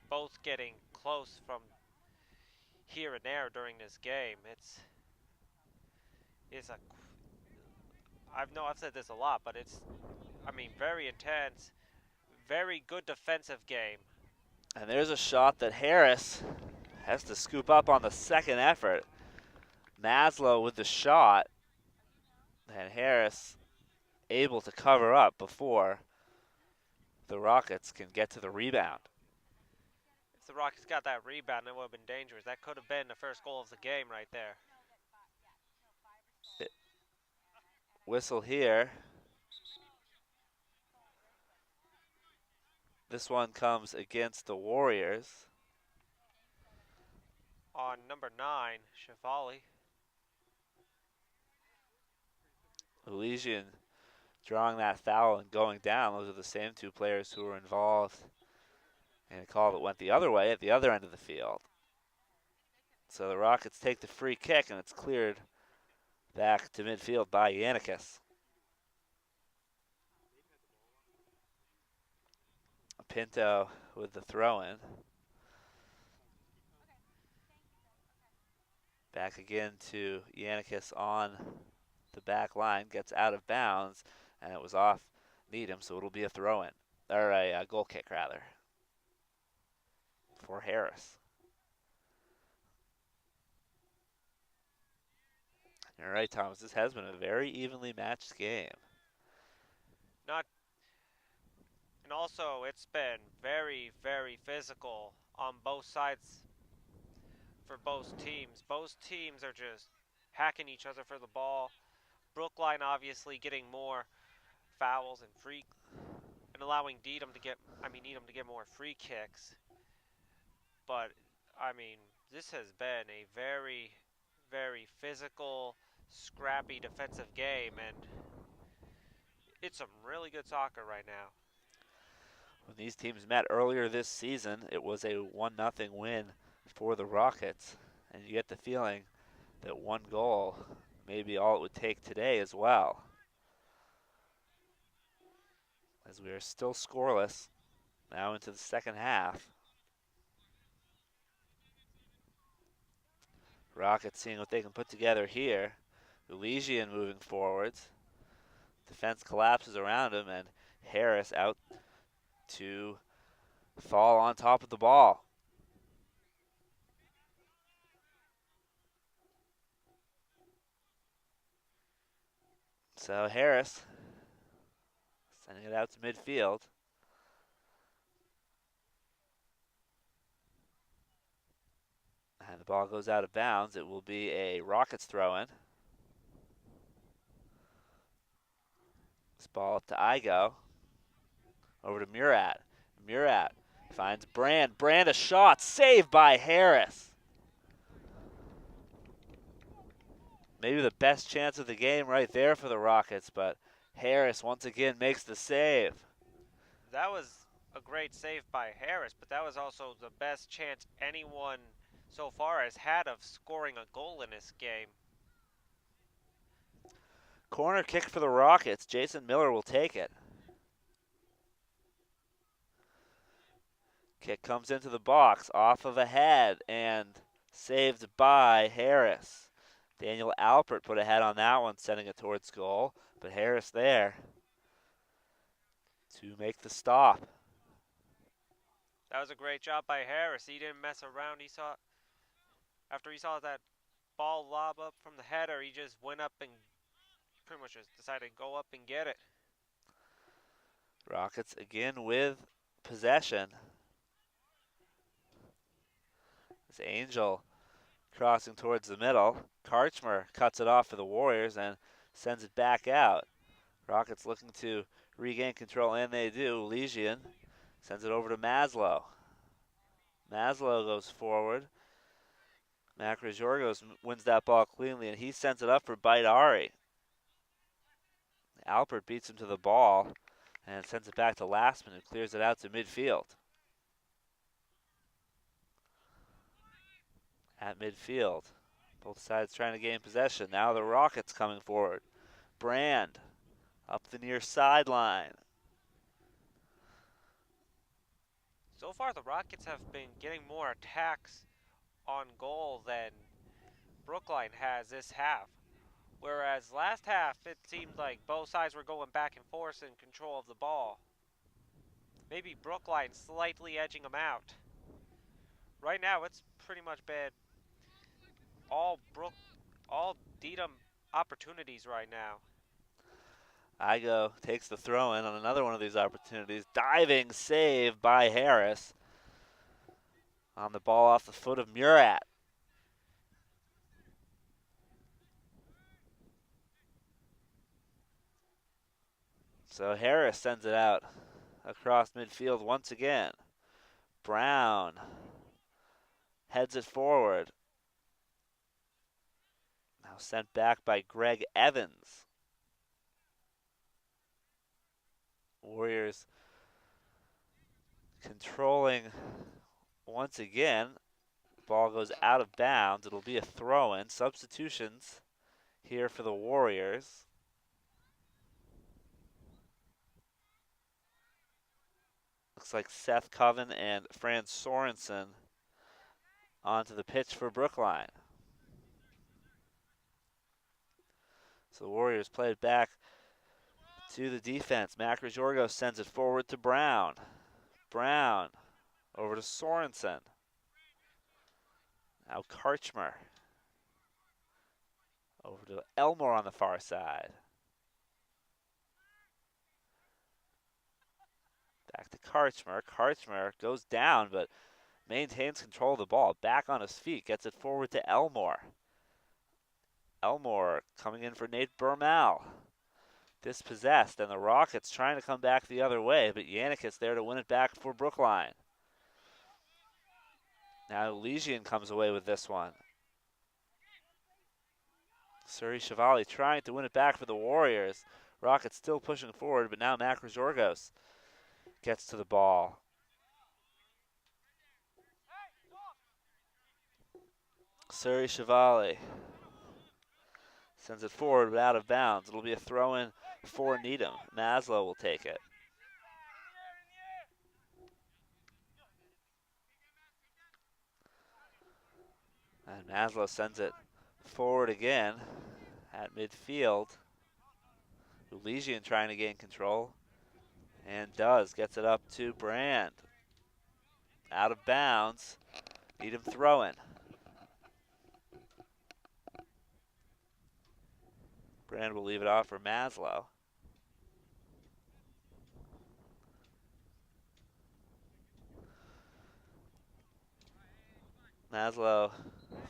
both getting close from here and there during this game. It's a I've said this a lot, but very intense, very good defensive game. And there's a shot that Harris has to scoop up on the second effort. Maslow with the shot, and Harris able to cover up before the Rockets can get to the rebound. If the Rockets got that rebound, it would have been dangerous. That could have been the first goal of the game right there. Whistle here. This one comes against the Warriors. On number 9, Chevali. Elysian drawing that foul and going down. Those are the same two players who were involved in a call that went the other way at the other end of the field. So the Rockets take the free kick, and it's cleared back to midfield by Yannicus. Pinto with the throw-in. Back again to Yannicus on the back line, gets out of bounds, and it was off Needham, so it'll be a throw-in, or a goal kick rather, for Harris. You're right, Thomas, this has been a very evenly matched game. And also, it's been very, very physical on both sides for both teams. Both teams are just hacking each other for the ball. Brookline obviously getting more fouls and allowing Needham to get more free kicks. But this has been a very, very physical, scrappy defensive game, and it's some really good soccer right now. When these teams met earlier this season, it was a 1-0 win for the Rockets, and you get the feeling that one goal may be all it would take today as well, as we are still scoreless now into the second half. Rockets seeing what they can put together here. Elysian moving forwards. Defense collapses around him, and Harris out to fall on top of the ball. So Harris sending it out to midfield. And the ball goes out of bounds. It will be a Rockets throw-in. This ball up to Igo. Over to Murat. Murat finds Brand. Brand a shot. Saved by Harris. Maybe the best chance of the game right there for the Rockets, but Harris once again makes the save. That was a great save by Harris, but that was also the best chance anyone so far has had of scoring a goal in this game. Corner kick for the Rockets. Jason Miller will take it. Kick comes into the box, off of a head, and saved by Harris. Daniel Alpert put a head on that one, sending it towards goal, but Harris there to make the stop. That was a great job by Harris. He didn't mess around. After he saw that ball lob up from the header, he just went up and pretty much just decided to go up and get it. Rockets again with possession. It's Angel crossing towards the middle. Karchmer cuts it off for the Warriors and sends it back out. Rockets looking to regain control, and they do. Elysian sends it over to Maslow. Maslow goes forward. Macrojorgos wins that ball cleanly, and he sends it up for Baidari. Alpert beats him to the ball and sends it back to Lastman, who clears it out to midfield. at midfield. Both sides trying to gain possession. Now the Rockets coming forward. Brand up the near sideline. So far, the Rockets have been getting more attacks on goal than Brookline has this half. Whereas last half, it seemed like both sides were going back and forth in control of the ball. Maybe Brookline slightly edging them out. Right now, it's pretty much been all Needham opportunities right now. Igo takes the throw in on another one of these opportunities. Diving save by Harris on the ball off the foot of Murat. So Harris sends it out across midfield once again. Brown heads it forward. Now sent back by Greg Evans. Warriors controlling once again. Ball goes out of bounds. It'll be a throw-in. Substitutions here for the Warriors. Looks like Seth Coven and Franz Sorensen onto the pitch for Brookline. So the Warriors play it back to the defense. Makrajorgo sends it forward to Brown. Brown over to Sorensen. Now Karchmer. Over to Elmore on the far side. Back to Karchmer. Karchmer goes down, but maintains control of the ball. Back on his feet. Gets it forward to Elmore. Elmore coming in for Nate Bermal. Dispossessed, and the Rockets trying to come back the other way, but Yannick is there to win it back for Brookline. Now Legion comes away with this one. Suri Chevali trying to win it back for the Warriors. Rockets still pushing forward, but now Makrajorgos gets to the ball. Suri Chevali sends it forward, but out of bounds. It'll be a throw-in for Needham. Maslow will take it. And Maslow sends it forward again at midfield. Legion trying to gain control. And does. Gets it up to Brand. Out of bounds. Needham throw-in. Brand will leave it off for Maslow. Maslow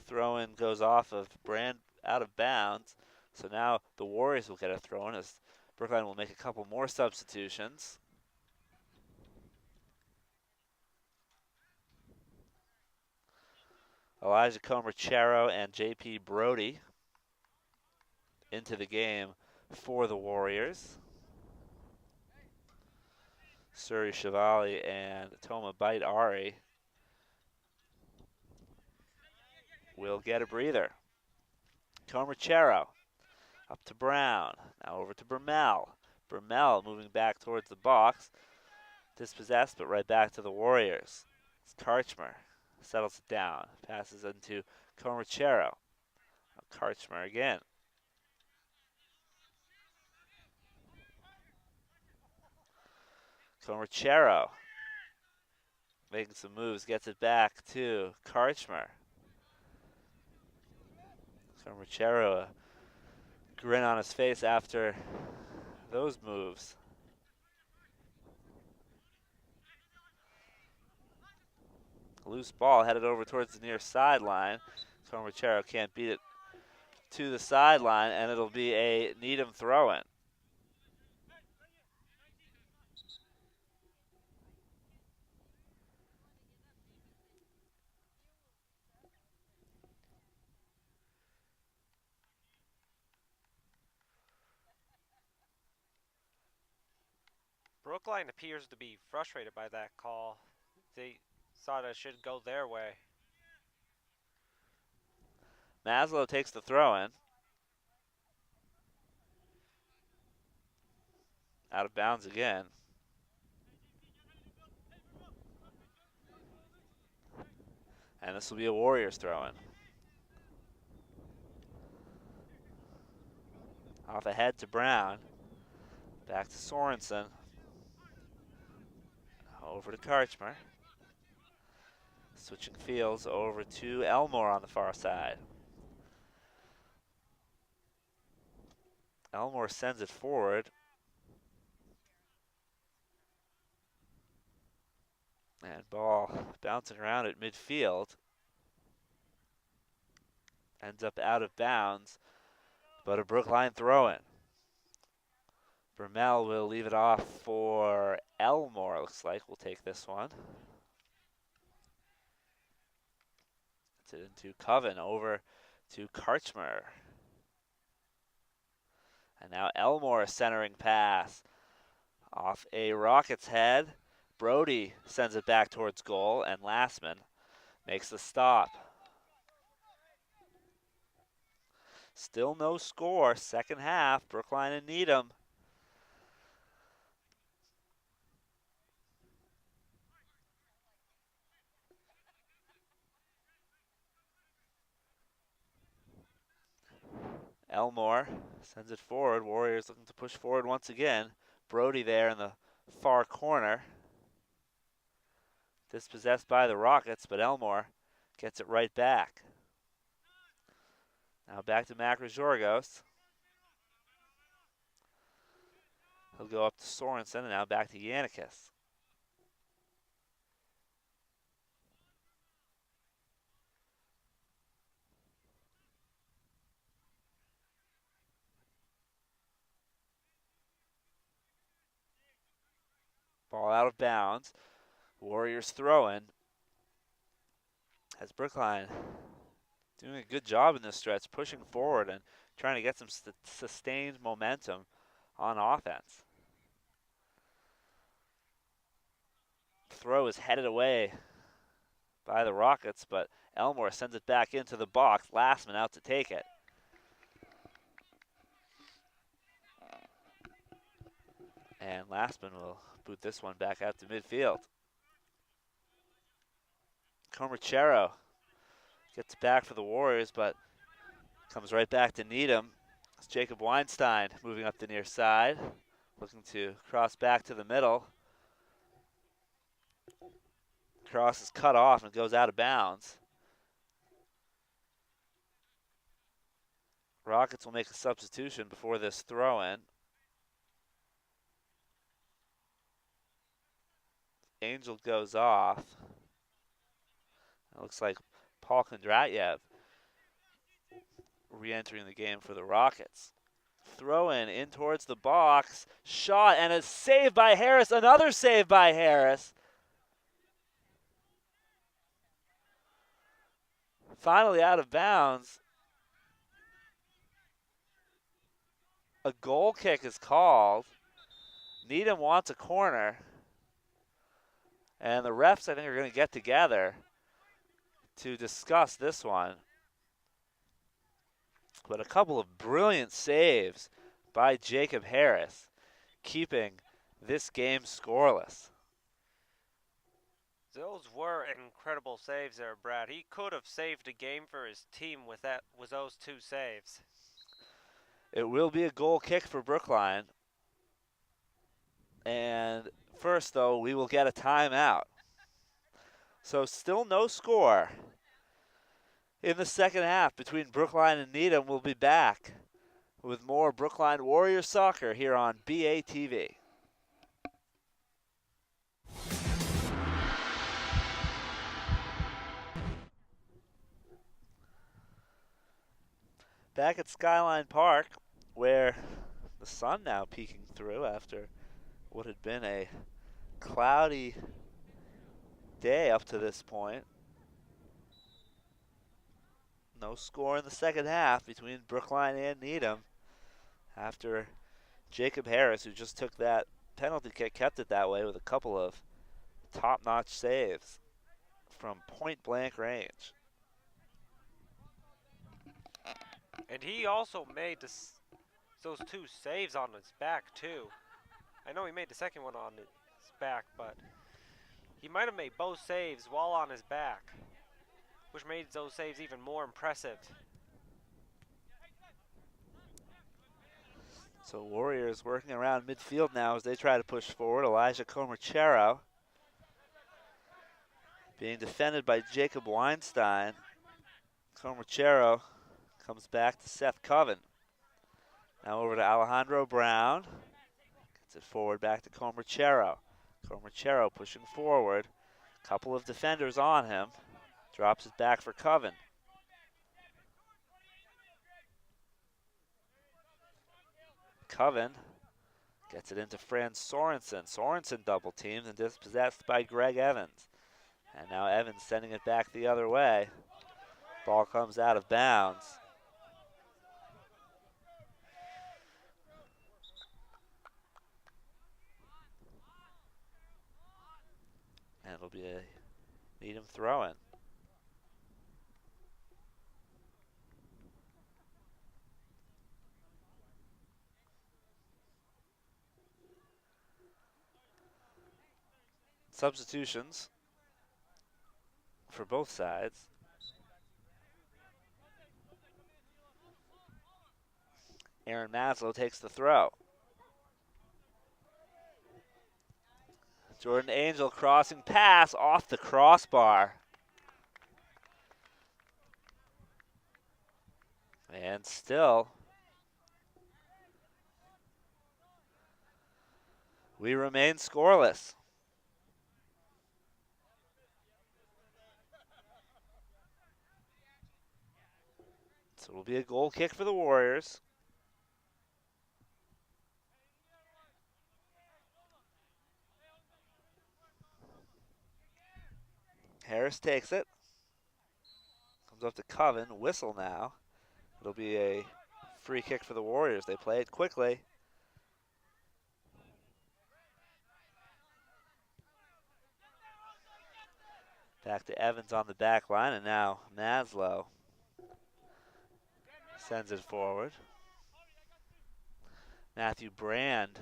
throw-in goes off of Brand out of bounds. So now the Warriors will get a throw-in as Brookline will make a couple more substitutions. Elijah Comerchero and JP Brody into the game for the Warriors. Suri Chevali and Toma Bite Ari will get a breather. Comerchero up to Brown. Now over to Bermel. Bermel moving back towards the box. Dispossessed, but right back to the Warriors. It's Karchmer. Settles it down. Passes into Comerchero. Karchmer again. Comerchero making some moves, gets it back to Karchmer. Comerchero, a grin on his face after those moves. Loose ball headed over towards the near sideline. Comerchero can't beat it to the sideline, and it'll be a Needham throw-in. Brookline appears to be frustrated by that call. They thought it should go their way. Maslow takes the throw in. Out of bounds again. And this will be a Warriors throw in. Off ahead to Brown. Back to Sorensen. Over to Karchmer. Switching fields over to Elmore on the far side. Elmore sends it forward. And ball bouncing around at midfield. Ends up out of bounds, but a Brookline throw-in. Vermel will leave it off for Elmore, looks like. We'll take this one. It's it into Coven, over to Karchmer. And now Elmore centering pass. Off a Rockets head. Brody sends it back towards goal, and Lastman makes the stop. Still no score, second half, Brookline and Needham. Elmore sends it forward. Warriors looking to push forward once again. Brody there in the far corner. Dispossessed by the Rockets, but Elmore gets it right back. Now back to Makrojorgos. He'll go up to Sorensen, and now back to Yannikis. Ball out of bounds. Warriors throw in. As Brookline doing a good job in this stretch, pushing forward and trying to get some sustained momentum on offense. Throw is headed away by the Rockets, but Elmore sends it back into the box. Lastman out to take it. And Lastman will boot this one back out to midfield. Comerchero gets back for the Warriors, but comes right back to Needham. It's Jacob Weinstein moving up the near side, looking to cross back to the middle. Cross is cut off and goes out of bounds. Rockets will make a substitution before this throw-in. Angel goes off. It looks like Paul Kondratyev re-entering the game for the Rockets. Throw in towards the box. Shot and a save by Harris. Another save by Harris. Finally out of bounds. A goal kick is called. Needham wants a corner. And the refs, I think, are going to get together to discuss this one. But a couple of brilliant saves by Jacob Harris, keeping this game scoreless. Those were incredible saves there, Brad. He could have saved a game for his team with those two saves. It will be a goal kick for Brookline. And first, though, we will get a timeout. So still no score in the second half between Brookline and Needham. We'll be back with more Brookline Warriors soccer here on BATV. Back at Skyline Park, where the sun now peeking through after what had been a cloudy day up to this point. No score in the second half between Brookline and Needham after Jacob Harris, who just took that penalty kick, kept it that way with a couple of top-notch saves from point-blank range. And he also made those 2 saves on his back, too. I know he made the second one on his back, but he might have made both saves while on his back, which made those saves even more impressive. So Warriors working around midfield now as they try to push forward. Elijah Comerchero being defended by Jacob Weinstein. Comerchero comes back to Seth Coven. Now over to Alejandro Brown. Gets it forward back to Comerchero. Comerchero pushing forward. Couple of defenders on him. Drops it back for Coven. Coven gets it into Franz Sorensen. Sorensen double teamed and dispossessed by Greg Evans. And now Evans sending it back the other way. Ball comes out of bounds. And it'll be a Needham throw-in. Substitutions for both sides. Aaron Maslow takes the throw. Jordan Angel crossing pass off the crossbar. And still, we remain scoreless. So it'll be a goal kick for the Warriors. Harris takes it. Comes up to Coven, whistle now. It'll be a free kick for the Warriors. They play it quickly. Back to Evans on the back line, and now Maslow sends it forward. Matthew Brand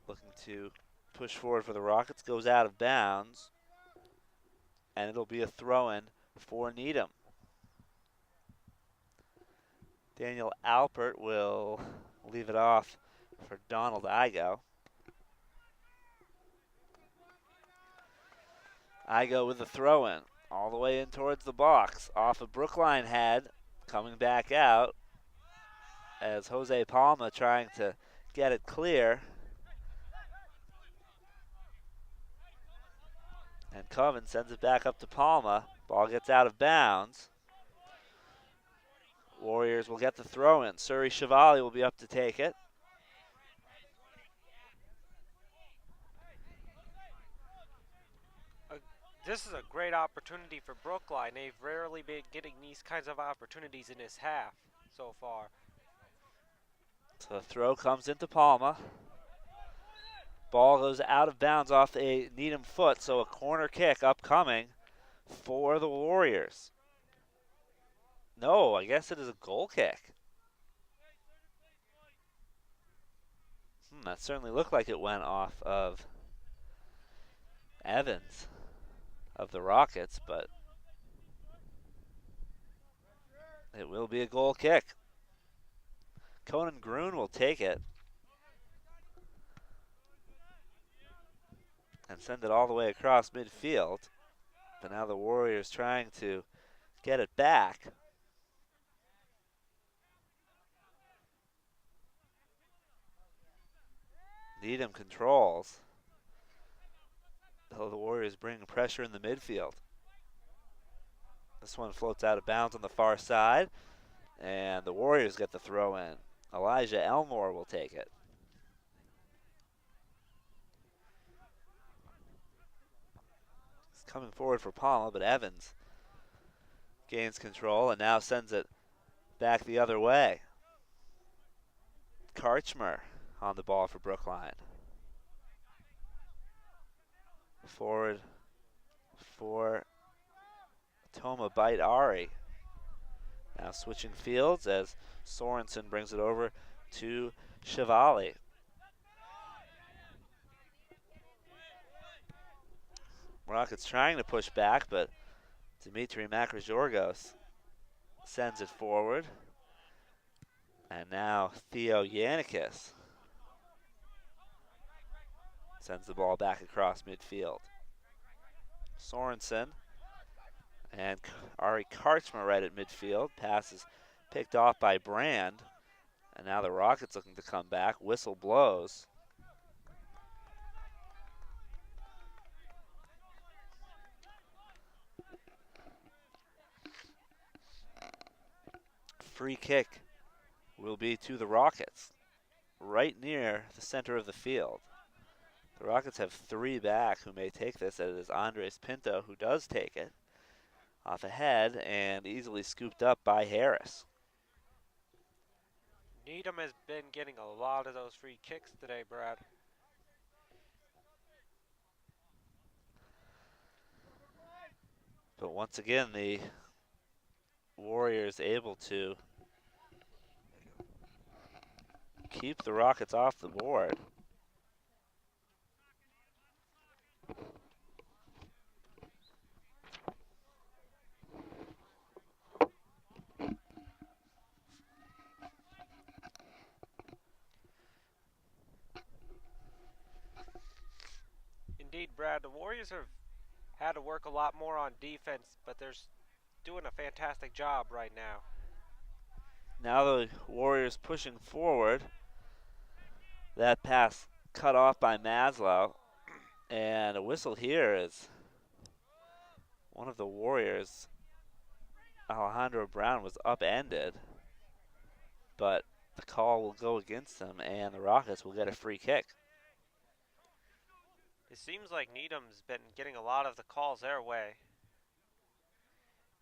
looking to push forward for the Rockets, goes out of bounds, and it'll be a throw-in for Needham. Daniel Alpert will leave it off for Donald Igo. Igo with the throw-in, all the way in towards the box, off of Brookline head, coming back out, as Jose Palma trying to get it clear. And Coven sends it back up to Palma. Ball gets out of bounds. Warriors will get the throw in. Suri Chevali will be up to take it. This is a great opportunity for Brookline. They've rarely been getting these kinds of opportunities in this half so far. So the throw comes into Palma. Ball goes out of bounds off a Needham foot, so a corner kick upcoming for the Warriors. No, I guess it is a goal kick. That certainly looked like it went off of Evans of the Rockets, but it will be a goal kick. Conan Grun will take it and send it all the way across midfield. But now the Warriors trying to get it back. Needham controls. Though the Warriors bring pressure in the midfield. This one floats out of bounds on the far side, and the Warriors get the throw in. Elijah Elmore will take it. He's coming forward for Palma, but Evans gains control and now sends it back the other way. Karchmer on the ball for Brookline. Forward for Toma Bite Ari. Now Now switching fields as Sorensen brings it over to Chevali. Rockets trying to push back, but Dmitry Makrojorgos sends it forward. And now Theo Yannikis sends the ball back across midfield. Sorensen and Ari Karchmer right at midfield. Pass is picked off by Brand. And now the Rockets looking to come back. Whistle blows. Free kick will be to the Rockets, right near the center of the field. The Rockets have 3 back who may take this, as it is Andres Pinto who does take it. Off ahead and easily scooped up by Harris. Needham has been getting a lot of those free kicks today, Brad. But once again, the Warriors able to keep the Rockets off the board. Indeed, Brad, the Warriors have had to work a lot more on defense, but they're doing a fantastic job right now. Now the Warriors pushing forward. That pass cut off by Maslow. And a whistle here is one of the Warriors, Alejandro Brown, was upended. But the call will go against them, and the Rockets will get a free kick. It seems like Needham's been getting a lot of the calls their way.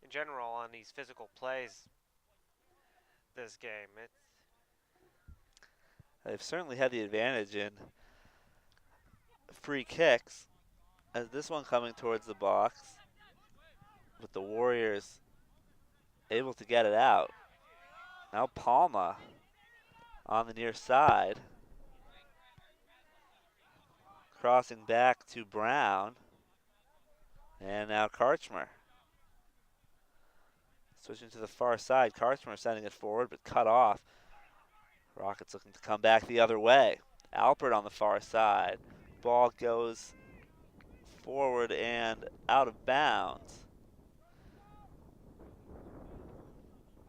In general, on these physical plays this game. They've certainly had the advantage in free kicks, as this one coming towards the box, with the Warriors able to get it out. Now Palma on the near side, crossing back to Brown, and now Karchmer. Switching to the far side, Karchmer sending it forward, but cut off. Rockets looking to come back the other way. Alpert on the far side. Ball goes forward and out of bounds.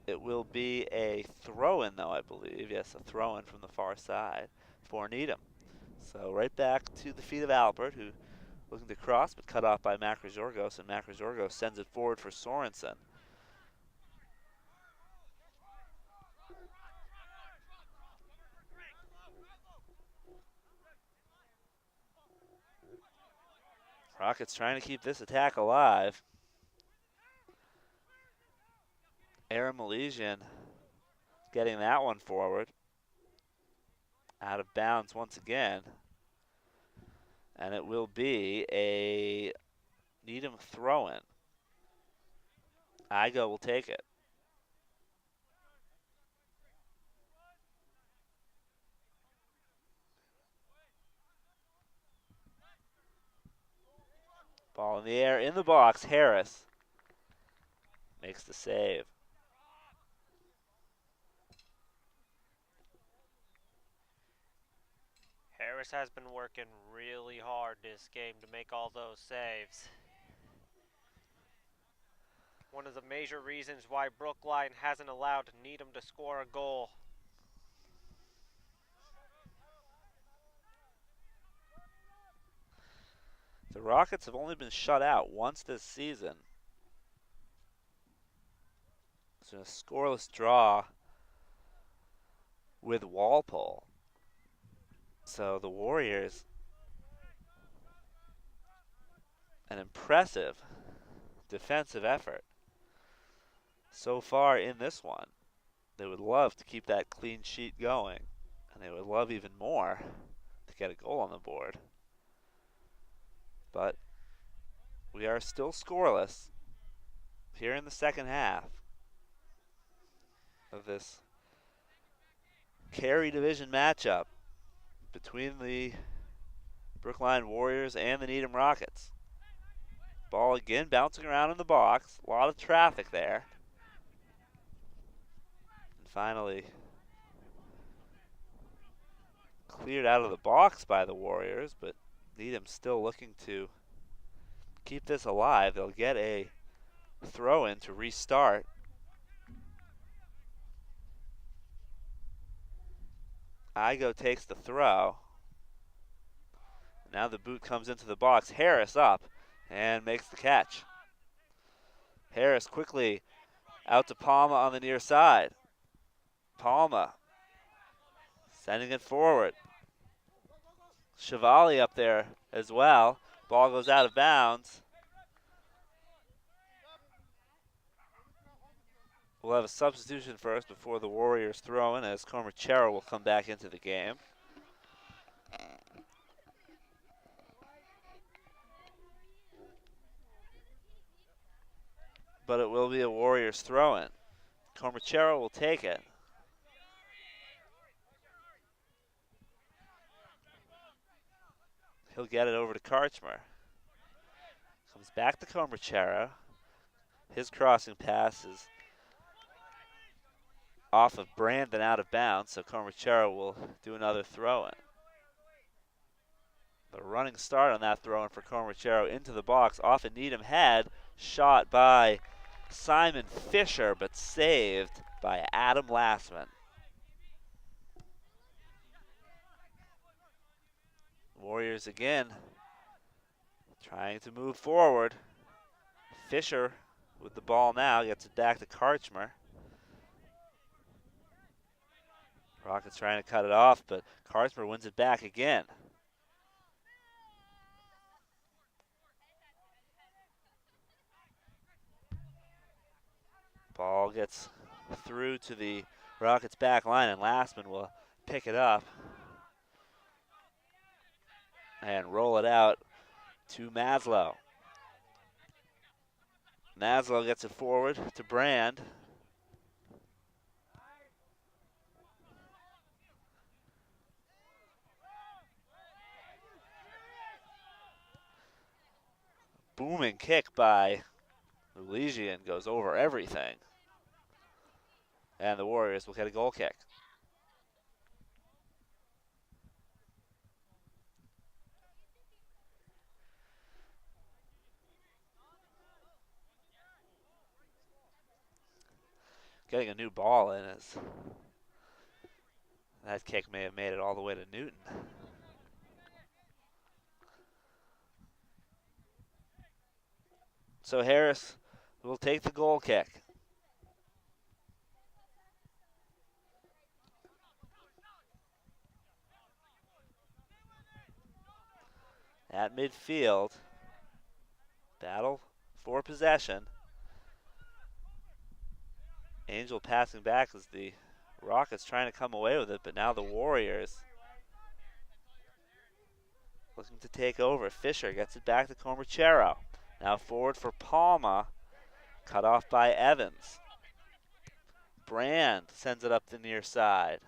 It will be a throw-in, though, I believe. Yes, a throw-in from the far side for Needham. So right back to the feet of Alpert, who looking to cross, but cut off by Makrojorgos, and Makrojorgos sends it forward for Sorensen. Rockets trying to keep this attack alive. Aaron Milesian getting that one forward. Out of bounds once again. And it will be a Needham throw-in. Igo will take it. Ball in the air, in the box. Harris makes the save. Harris has been working really hard this game to make all those saves. One of the major reasons why Brookline hasn't allowed Needham to score a goal. The Rockets have only been shut out once this season. It's a scoreless draw with Walpole. So the Warriors, an impressive defensive effort so far in this one. They would love to keep that clean sheet going, and they would love even more to get a goal on the board. But we are still scoreless here in the second half. this carry division matchup between the Brookline Warriors and the Needham Rockets. Ball again bouncing around in the box. A lot of traffic there. And finally cleared out of the box by the Warriors, but Needham still looking to keep this alive. They'll get a throw in to restart. Igo takes the throw. Now the boot comes into the box. Harris up and makes the catch. Harris quickly out to Palma on the near side. Palma sending it forward. Chevalier up there as well. Ball goes out of bounds. We'll have a substitution first before the Warriors throw in, as Cormachero will come back into the game. But it will be a Warriors throw-in. Cormachero will take it. He'll get it over to Karchmer. Comes back to Cormachero. His crossing pass is off of Brandon out of bounds, so Cormachero will do another throw-in. The running start on that throw-in for Cormachero into the box, off a Needham head, shot by Simon Fisher, but saved by Adam Lastman. Warriors again trying to move forward. Fisher with the ball now, gets it back to Karchmer. Rockets trying to cut it off, but Karchmer wins it back again. Ball gets through to the Rockets back line, and Lastman will pick it up and roll it out to Maslow. Maslow gets it forward to Brand. Booming kick by Legion goes over everything. And the Warriors will get a goal kick. Getting a new ball in, as that kick may have made it all the way to Newton. So Harris will take the goal kick. At midfield, battle for possession. Angel passing back as the Rockets trying to come away with it, but now the Warriors looking to take over. Fisher gets it back to Cormachero. Now forward for Palma, cut off by Evans. Brand sends it up the near side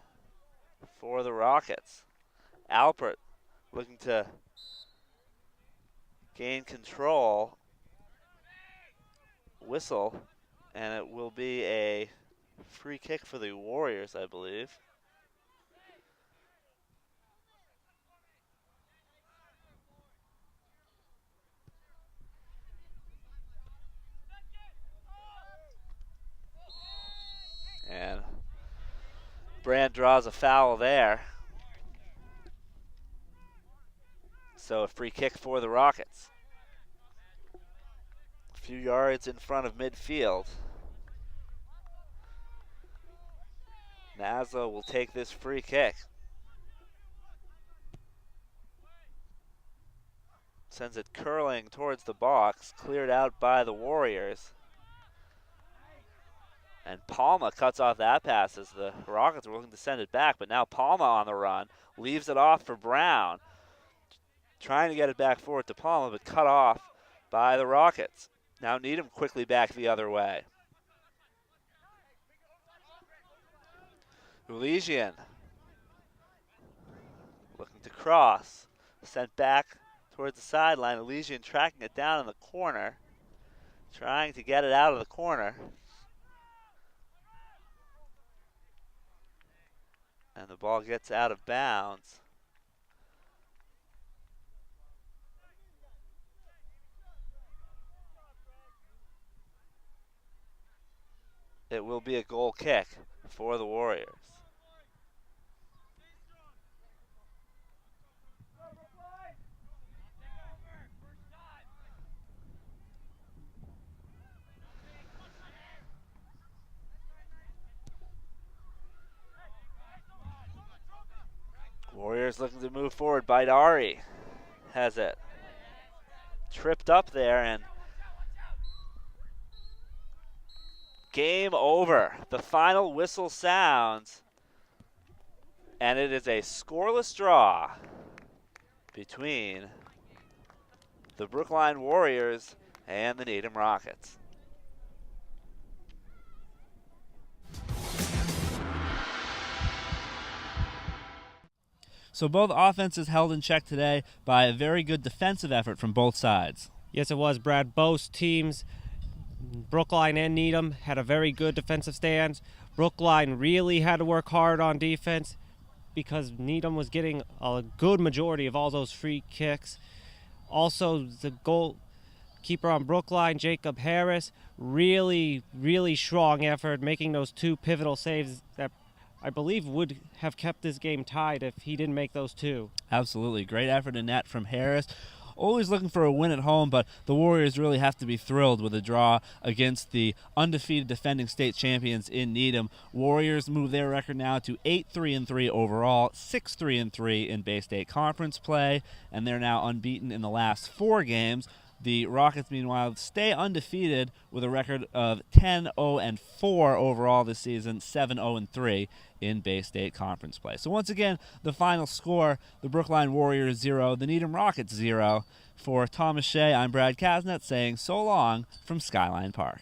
for the Rockets. Alpert looking to gain control. Whistle, and it will be a free kick for the Warriors, I believe. And Brand draws a foul there. So a free kick for the Rockets. A few yards in front of midfield. Maslow will take this free kick. Sends it curling towards the box, cleared out by the Warriors. And Palma cuts off that pass as the Rockets are looking to send it back, but now Palma on the run, leaves it off for Brown. Trying to get it back forward to Palma, but cut off by the Rockets. Now Needham quickly back the other way. Elysian looking to cross. Sent back towards the sideline. Elysian tracking it down in the corner. Trying to get it out of the corner. And the ball gets out of bounds. It will be a goal kick for the Warriors. Warriors looking to move forward. Baidari has it. Tripped up there and game over. The final whistle sounds and it is a scoreless draw between the Brookline Warriors and the Needham Rockets. So both offenses held in check today by a very good defensive effort from both sides. Yes, it was, Brad. Both teams, Brookline and Needham, had a very good defensive stance. Brookline really had to work hard on defense because Needham was getting a good majority of all those free kicks. Also, the goalkeeper on Brookline, Jacob Harris, really strong effort, making those two pivotal saves that I believe would have kept this game tied if he didn't make those two. Absolutely. Great effort in net from Harris. Always looking for a win at home, but the Warriors really have to be thrilled with a draw against the undefeated defending state champions in Needham. Warriors move their record now to 8-3-3 overall, 6-3-3 in Bay State Conference play, and they're now unbeaten in the last 4 games. The Rockets, meanwhile, stay undefeated with a record of 10-0-4 overall this season, 7-0-3 in Bay State Conference play. So once again, the final score, the Brookline Warriors 0, the Needham Rockets 0. For Thomas Shea, I'm Brad Kasnet saying so long from Skyline Park.